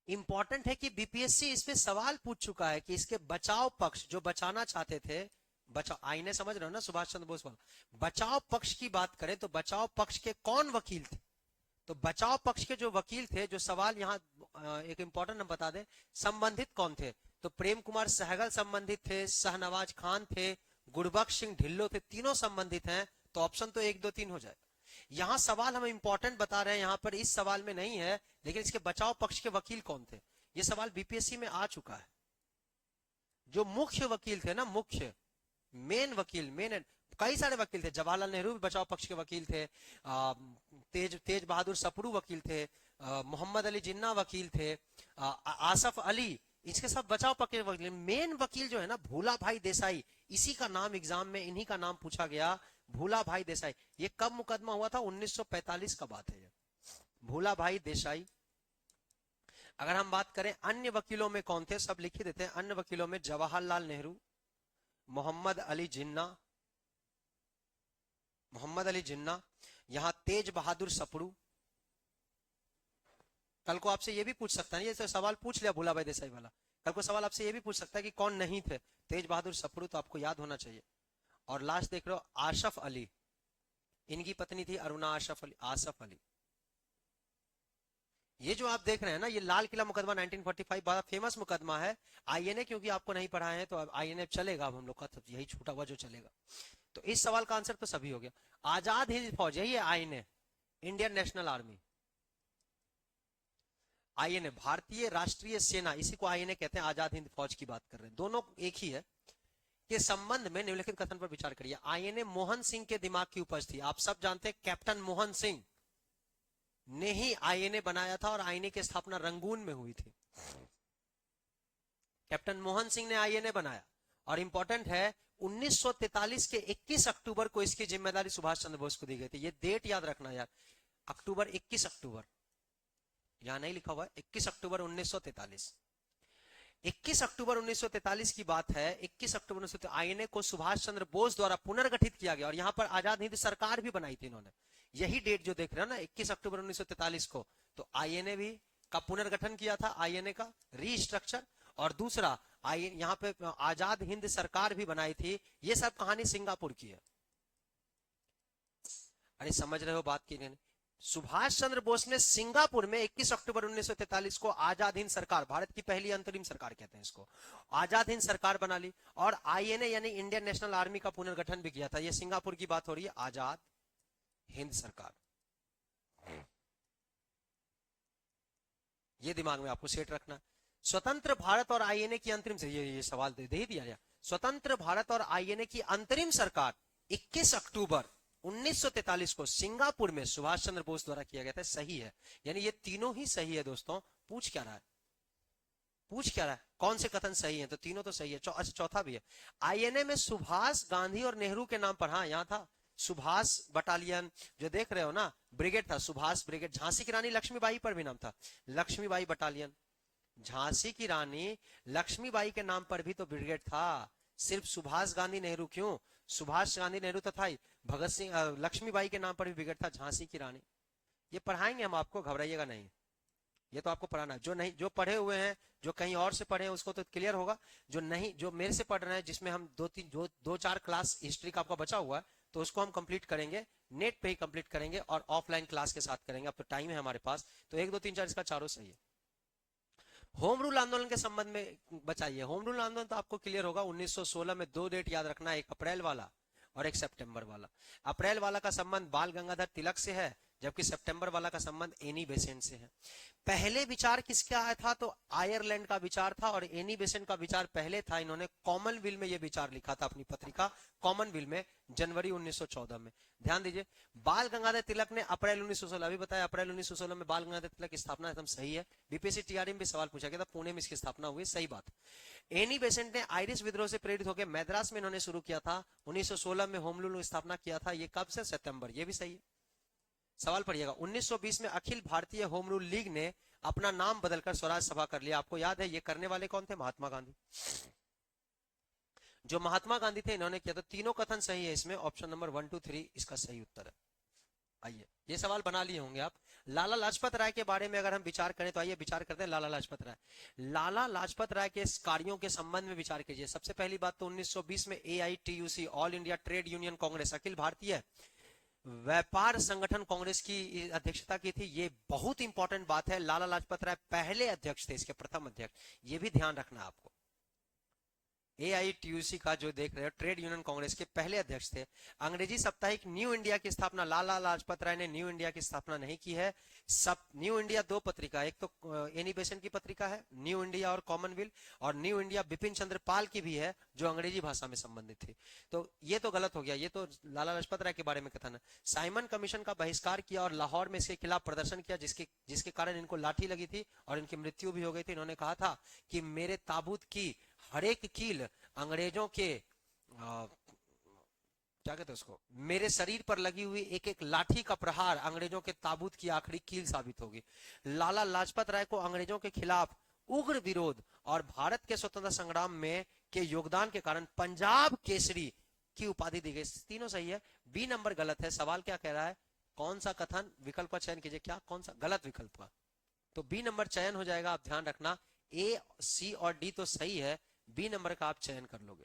इंपॉर्टेंट है कि बीपीएससी इसमें सवाल पूछ चुका है कि इसके बचाव पक्ष जो बचाना चाहते थे, बचाव आईने समझ रहे हो ना, सुभाष चंद्र बोस वाला। बचाव पक्ष की बात करें तो बचाव पक्ष के कौन वकील थे? तो बचाव पक्ष के जो वकील थे, जो सवाल यहाँ एक इंपॉर्टेंट हम बता दें, संबंधित कौन थे? तो प्रेम कुमार सहगल संबंधित थे, शाहनवाज खान थे, गुरबख्श सिंह ढिल्लो थे, तीनों संबंधित हैं। तो ऑप्शन तो 1 2 3 हो जाए। यहां सवाल हम इंपॉर्टेंट बता रहे हैं, यहां पर इस सवाल में नहीं है, लेकिन इसके बचाव पक्ष के वकील कौन थे, ये सवाल बीपीएससी में आ चुका है। जो मुख्य वकील थे ना, मुख्य मेन वकील, मेन कई सारे वकील थे। जवाहरलाल नेहरू भी बचाव पक्ष के वकील थे, तेज बहादुर सप्रू वकील थे, मोहम्मद अली जिन्ना वकील थे, आसफ अली, इसके सब बचाव पक्ष के वकील। मेन वकील जो है ना, भूला भाई देसाई, इसी का नाम एग्जाम में, इन्हीं का नाम पूछा गया, भूला भाई देसाई। ये कब मुकदमा हुआ था? 1945 का बात है ये, भूला भाई देसाई। अगर हम बात करें अन्य वकीलों में कौन थे, सब लिख ही देते हैं। अन्य वकीलों में जवाहरलाल नेहरू, मोहम्मद अली जिन्ना, मोहम्मद अली जिन्ना, यहां तेज बहादुर सप्रू। कल को आपसे ये भी पूछ सकता है, ये सवाल पूछ लिया भूला भाई देसाई वाला, कल को सवाल आपसे ये भी पूछ सकता है कि कौन नहीं थे तेज बहादुर सप्रू, तो आपको याद होना चाहिए। और लास्ट देख रहे हो आसफ अली, इनकी पत्नी थी अरुणा आसफ अली, आसफ अली। ये जो आप देख रहे हैं ना, ये लाल किला मुकदमा 1945 बड़ा फेमस मुकदमा है। आईएनए क्योंकि आपको नहीं पढ़ा है, तो अब आईएनए चलेगा, अब हम लोग का यही छूटा हुआ जो चलेगा। तो इस सवाल का आंसर तो सभी हो गया। आजाद हिंद फौज, यही है INA, Indian national army. INA भारतीय राष्ट्रीय सेना, इसी को आईएनए कहते हैं। आजाद हिंद फौज की बात कर रहे हैं, दोनों एक ही है। के संबंध में निम्नलिखित कथन पर विचार करिए। आईएनए मोहन सिंह के दिमाग की उपज थी। आप सब जानते हैं कैप्टन मोहन सिंह ने ही आईएनए बनाया था, और आईएनए की स्थापना रंगून में हुई थी। कैप्टन मोहन सिंह ने आईएनए बनाया। और इंपॉर्टेंट है, 1943 के 21 अक्टूबर को इसकी जिम्मेदारी सुभाष चंद्र बोस को दी गई थी। ये डेट याद रखना यार, अक्टूबर, 21 अक्टूबर, यहां नहीं लिखा हुआ है, 21 अक्टूबर 1943। 21 अक्टूबर 1943 की बात है। 21 अक्टूबर 1943 आईएनए को सुभाष चंद्र बोस द्वारा पुनर्गठित किया गया, और यहां पर आजाद हिंद सरकार भी बनाई थी इन्होंने। यही डेट जो देख रहे हो ना, 21 अक्टूबर 1943 को, तो आईएनए भी का पुनर्गठन किया था, आईएनए का रीस्ट्रक्चर। और दूसरा, यहाँ पे आजाद हिंद सरकार भी बनाई थी। ये सब कहानी सिंगापुर की है। अरे समझ रहे हो बात की नहीं? सुभाष चंद्र बोस ने सिंगापुर में 21 अक्टूबर 1943 को आजाद हिंद सरकार, भारत की पहली अंतरिम सरकार कहते हैं इसको, आजाद हिंद सरकार बना ली। और आईएनए यानी इंडियन नेशनल आर्मी का पुनर्गठन भी किया था। ये सिंगापुर की बात हो रही है, आजाद हिंद सरकार। ये दिमाग में आपको सेट रखना। स्वतंत्र भारत और आईएनए की अंतरिम से, ये सवाल दे ही दिया गया। स्वतंत्र भारत और आईएनए की अंतरिम सरकार 21 अक्टूबर 1943 को सिंगापुर में सुभाष चंद्र बोस द्वारा किया गया था। सही है, यानी ये तीनों ही सही है दोस्तों। पूछ क्या रहा है, पूछ क्या रहा है, कौन से कथन सही है? तो तीनों तो सही है। अच्छा, चौथा भी है। आईएनए में सुभाष, गांधी और नेहरू के नाम पर, हाँ यहाँ था सुभाष बटालियन, जो देख रहे हो ना, ब्रिगेड था, सुभाष ब्रिगेड। झांसी की रानी लक्ष्मीबाई पर भी नाम था, लक्ष्मीबाई बटालियन। झांसी की रानी लक्ष्मीबाई के नाम पर भी तो ब्रिगेड था। सिर्फ सुभाष गांधी नेहरू क्यों, सुभाष गांधी नेहरू तो था ही, भगत सिंह, लक्ष्मीबाई के नाम पर भी ब्रिगेड था, झांसी की रानी। ये पढ़ाएंगे हम आपको, घबराइएगा नहीं, ये तो आपको पढ़ाना है। जो नहीं, जो पढ़े हुए हैं, जो कहीं और से पढ़े हैं, उसको तो क्लियर होगा। जो नहीं, जो मेरे से पढ़ रहे हैं, जिसमें हम 2-4 क्लास हिस्ट्री का आपका बचा हुआ है, तो उसको हम कंप्लीट करेंगे, नेट पे ही कंप्लीट करेंगे, और ऑफलाइन क्लास के साथ करेंगे। अब तो टाइम है हमारे पास, तो 1 2 3 4 इसका चारों सही है। होम रूल आंदोलन के संबंध में बचाइए। होम रूल आंदोलन तो आपको क्लियर होगा, 1916 में 2 डेट याद रखना है, 1 अप्रैल वाला और 1 सितंबर वाला। अप्रैल वाला का संबंध बाल गंगाधर तिलक से है, जबकि सितंबर वाला का संबंध एनी बेसेंट से है। पहले विचार किसका आया था? तो आयरलैंड का विचार था, और एनी बेसेंट का विचार पहले था। इन्होंने कॉमनवेल्थ में ये विचार लिखा था, अपनी पत्रिका कॉमनवेल्थ में, जनवरी 1914 में। ध्यान दीजिए, बाल गंगाधर तिलक ने अप्रैल 1916, अभी बताया अप्रैल 1916 में बाल गंगाधर तिलक की स्थापना, एकदम सही है। बीपीएससी टीआरई में भी सवाल पूछा गया था, पुणे में इसकी स्थापना हुई, सही बात। एनी बेसेंट ने आयरिश विद्रोह से प्रेरित होकर मैद्रास में इन्होंने शुरू किया था, 1916 में होम रूल की स्थापना किया था। ये कब से? सितंबर, ये भी सही है। सवाल पढ़िएगा। 1920 में Akhil Bharatiya home rule league ने अपना नाम बदलकर स्वराज सभा कर लिया। आपको याद है ये करने वाले कौन थे? महात्मा गांधी। जो महात्मा गांधी थे इन्होंने किया। तो तीनों कथन सही है इसमें, ऑप्शन नंबर 1 2 3 इसका सही उत्तर है। आइए ये सवाल बना लिए होंगे आप। लाला लाजपत राय के बारे में अगर हम विचार करें तो आइए विचार करते हैं। लाला लाजपत राय, लाला लाजपत राय के कार्यों के संबंध में विचार कीजिए। सबसे पहली बात तो 1920 में AITUC all India trade union Congress, अखिल भारतीय व्यापार संगठन कांग्रेस की अध्यक्षता की थी। ये बहुत इंपॉर्टेंट बात है। लाला लाजपत राय पहले अध्यक्ष थे, इसके प्रथम अध्यक्ष, ये भी ध्यान रखना आपको। AITUC का जो देख रहे हो ट्रेड यूनियन कांग्रेस के पहले अध्यक्ष थे। अंग्रेजी साप्ताहिक न्यू इंडिया की स्थापना, लाला लाजपत राय ने न्यू इंडिया की स्थापना नहीं की है। सब न्यू इंडिया दो पत्रिका, एक तो एनी बेसेंट की पत्रिका है न्यू इंडिया और कॉमनवेल्थ, और न्यू इंडिया बिपिन चंद्र पाल की भी है जो अंग्रेजी भाषा में संबंधित थी। तो ये तो गलत हो गया, ये तो लाला लाजपत राय के बारे में कथन है। साइमन कमीशन का बहिष्कार किया और लाहौर में इसके खिलाफ प्रदर्शन किया, जिसके कारण इनको लाठी लगी थी और इनकी मृत्यु भी हो गई थी। इन्होंने कहा था कि मेरे ताबूत की हर एक कील अंग्रेजों के क्या कहते हैं उसको, मेरे शरीर पर लगी हुई एक एक लाठी का प्रहार अंग्रेजों के ताबूत की आखिरी कील साबित होगी। लाला लाजपत राय को अंग्रेजों के खिलाफ उग्र विरोध और भारत के स्वतंत्रता संग्राम में के योगदान के कारण पंजाब केसरी की उपाधि दी गई। तीनों सही है, बी नंबर गलत है। सवाल क्या कह रहा है, कौन सा कथन, विकल्प का चयन कीजिए। क्या, कौन सा गलत विकल्प का? तो बी नंबर चयन हो जाएगा। आप ध्यान रखना, ए सी और डी तो सही है, बी नंबर का आप चयन कर लोगे।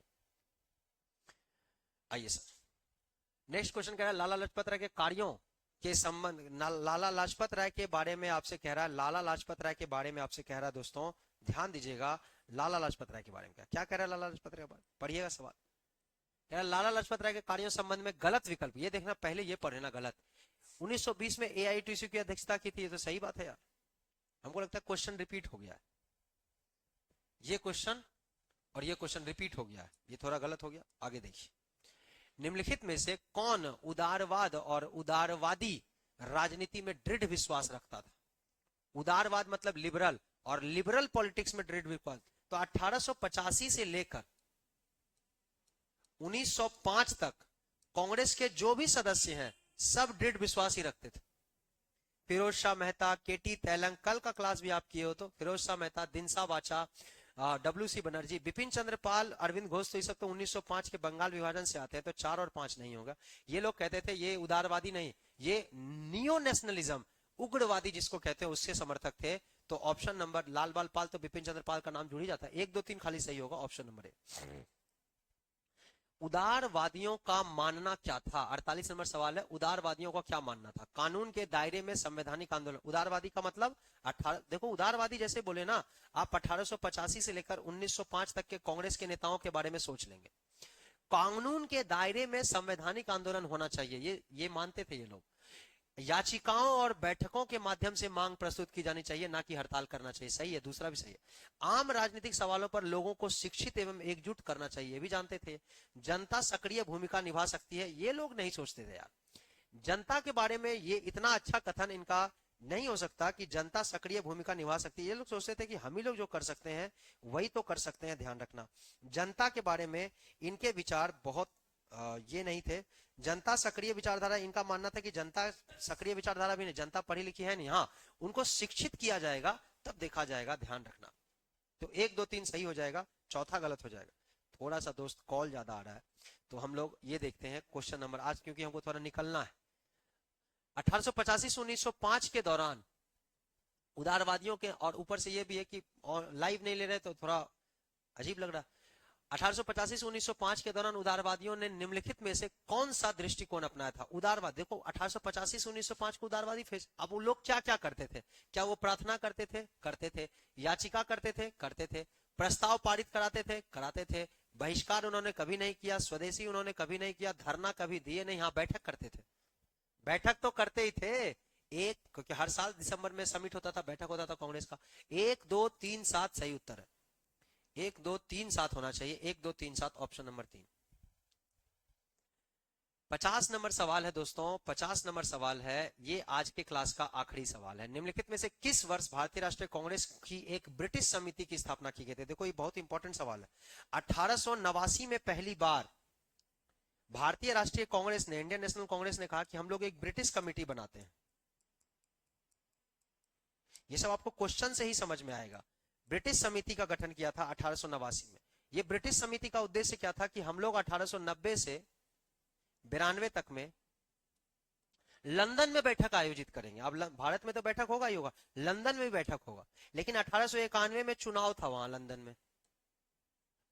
आइए सर, नेक्स्ट क्वेश्चन कह रहा है लाला लाजपत राय के कार्यों के संबंध, लाला लाजपत राय के बारे में आपसे कह रहा है। लाला लाजपत राय के बारे में आपसे कह रहा है दोस्तों, ध्यान दीजिएगा। लाला लाजपत राय के बारे में क्या कह रहा है लाला लाजपत राय के बारे में, पढ़िएगा सवाल। कह रहा है लाला लाजपत राय के कार्यों संबंध में गलत विकल्प, ये देखना पहले ये पढ़ना गलत। 1920 में AITUC की अध्यक्षता की थी, ये तो सही बात है यार। हमको लगता है क्वेश्चन रिपीट हो गया है, ये क्वेश्चन और ये क्वेश्चन रिपीट हो गया है, ये थोड़ा गलत हो गया। आगे देखिए, निम्नलिखित में से कौन उदारवाद और उदारवादी राजनीति में दृढ़ विश्वास रखता था? उदारवाद मतलब लिबरल, और लिबरल पॉलिटिक्स में दृढ़ विश्वास। तो 1885 से लेकर 1905 तक कांग्रेस के जो भी सदस्य हैं सब दृढ़ विश्वास ही रखते थे। फिरोज शाह मेहता, KT तेलंग, कल का क्लास भी आप किए हो तो फिरोज शाह मेहता, दिनसा वाचा, WC बनर्जी, बिपिन चंद्र पाल, अरविंद घोष, तो ये सब तो 1905 के बंगाल विभाजन से आते हैं, तो 4 और 5 नहीं होगा। ये लोग कहते थे ये उदारवादी नहीं, ये नियो नेशनलिज्म, उग्रवादी जिसको कहते हैं उससे समर्थक थे। तो ऑप्शन नंबर लाल बाल पाल, तो बिपिन चंद्र पाल का नाम जुड़ ही जाता है। 1 2 3 खाली सही होगा, ऑप्शन नंबर ए। उदारवादियों का मानना क्या था? 48 नंबर सवाल है, उदारवादियों का क्या मानना था? कानून के दायरे में संवैधानिक आंदोलन, उदारवादी का मतलब 18, देखो उदारवादी जैसे बोले ना आप, 1885 से लेकर 1905 तक के कांग्रेस के नेताओं के बारे में सोच लेंगे। कानून के दायरे में संवैधानिक आंदोलन होना चाहिए, ये मानते थे ये लोग। याचिकाओं और बैठकों के माध्यम से मांग प्रस्तुत की जानी चाहिए, ना कि हड़ताल करना चाहिए। सही है, दूसरा भी सही है। आम राजनीतिक सवालों पर लोगों को शिक्षित एवं एकजुट करना चाहिए, भी जानते थे। जनता सक्रिय भूमिका निभा सकती है, ये लोग नहीं सोचते थे यार। जनता के बारे में ये इतना अच्छा कथन इनका नहीं हो सकता कि जनता सक्रिय भूमिका निभा सकती है। ये लोग सोचते थे कि हम ही लोग जो कर सकते हैं वही तो कर सकते हैं। ध्यान रखना, जनता के बारे में इनके विचार बहुत ये नहीं थे। जनता सक्रिय विचारधारा, इनका मानना था कि जनता सक्रिय विचारधारा भी नहीं, जनता पढ़ी लिखी है नहीं, हाँ उनको शिक्षित किया जाएगा तब देखा जाएगा। ध्यान रखना, तो 1 2 3 सही हो जाएगा, चौथा गलत हो जाएगा। थोड़ा सा दोस्त कॉल ज्यादा आ रहा है, तो हम लोग ये देखते हैं क्वेश्चन नंबर, आज क्योंकि हमको थोड़ा निकलना है। 1885 से 1905 के दौरान उदारवादियों के, और ऊपर से ये भी है कि लाइव नहीं ले रहे तो थोड़ा अजीब लग रहा है। 1885 से 1905 के दौरान उदारवादियों ने निम्नलिखित में से कौन सा दृष्टिकोण अपनाया था? उदारवाद, देखो 1885 से 1905 को उदारवादी फेज। अब वो लोग क्या क्या करते थे? क्या वो प्रार्थना करते थे? करते थे। याचिका करते थे? करते थे। प्रस्ताव पारित कराते थे? कराते थे। बहिष्कार उन्होंने कभी नहीं किया, स्वदेशी उन्होंने कभी नहीं किया, धरना कभी दिए नहीं, हाँ बैठक करते थे। बैठक तो करते ही थे, एक, क्योंकि हर साल दिसंबर में समिट होता था, बैठक होता था कांग्रेस का। 1 2 3 7 सही उत्तर है, 1 2 3 7 होना चाहिए, 1 2 3 7 ऑप्शन नंबर 3। 50 नंबर सवाल है दोस्तों, 50 नंबर सवाल है, ये आज के क्लास का आखिरी सवाल है। निम्नलिखित में से किस वर्ष भारतीय राष्ट्रीय कांग्रेस की एक ब्रिटिश समिति की स्थापना की गई थी? देखो ये बहुत इंपॉर्टेंट सवाल है। 1889 में पहली बार भारतीय राष्ट्रीय कांग्रेस ने, इंडियन नेशनल कांग्रेस ने कहा कि हम लोग एक ब्रिटिश कमेटी बनाते हैं। ये सब आपको क्वेश्चन से ही समझ में आएगा। ब्रिटिश समिति का गठन किया था 1889 में। ये ब्रिटिश समिति का उद्देश्य क्या था कि हम लोग 1890 से 92 तक में लंदन में बैठक आयोजित करेंगे। अब भारत में तो बैठक होगा ही होगा, लंदन में भी बैठक होगा। लेकिन 1891 में चुनाव था वहां लंदन में,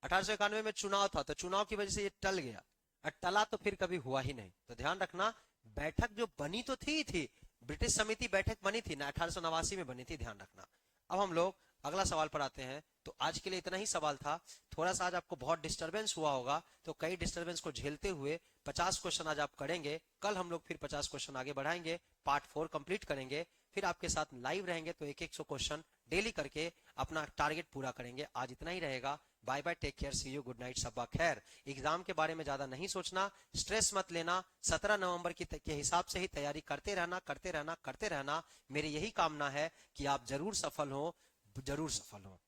1891 में चुनाव था, तो चुनाव की वजह से ये टल गया, और टला तो फिर कभी हुआ ही नहीं। तो ध्यान रखना, बैठक जो बनी तो थी ब्रिटिश समिति बैठक बनी थी ना, 1889 में बनी थी, ध्यान रखना। अब हम लोग अगला सवाल पर आते हैं। तो आज के लिए इतना ही सवाल था। थोड़ा सा आज आपको बहुत डिस्टरबेंस हुआ होगा, तो कई डिस्टरबेंस को झेलते हुए 50 क्वेश्चन आज आप करेंगे। कल हम लोग फिर 50 क्वेश्चन आगे बढ़ाएंगे, पार्ट 4 कंप्लीट करेंगे, फिर आपके साथ लाइव रहेंगे, तो एक 100 क्वेश्चन डेली करके अपना टारगेट पूरा करेंगे। आज इतना ही रहेगा। Bye bye, take care, see you, good night, शब्बा खैर। एग्जाम के बारे में ज्यादा नहीं सोचना, स्ट्रेस मत लेना। 17 नवंबर के हिसाब से ही तैयारी करते रहना, करते रहना, करते रहना। मेरी यही कामना है कि आप जरूर सफल हो, जरूर सफल हो।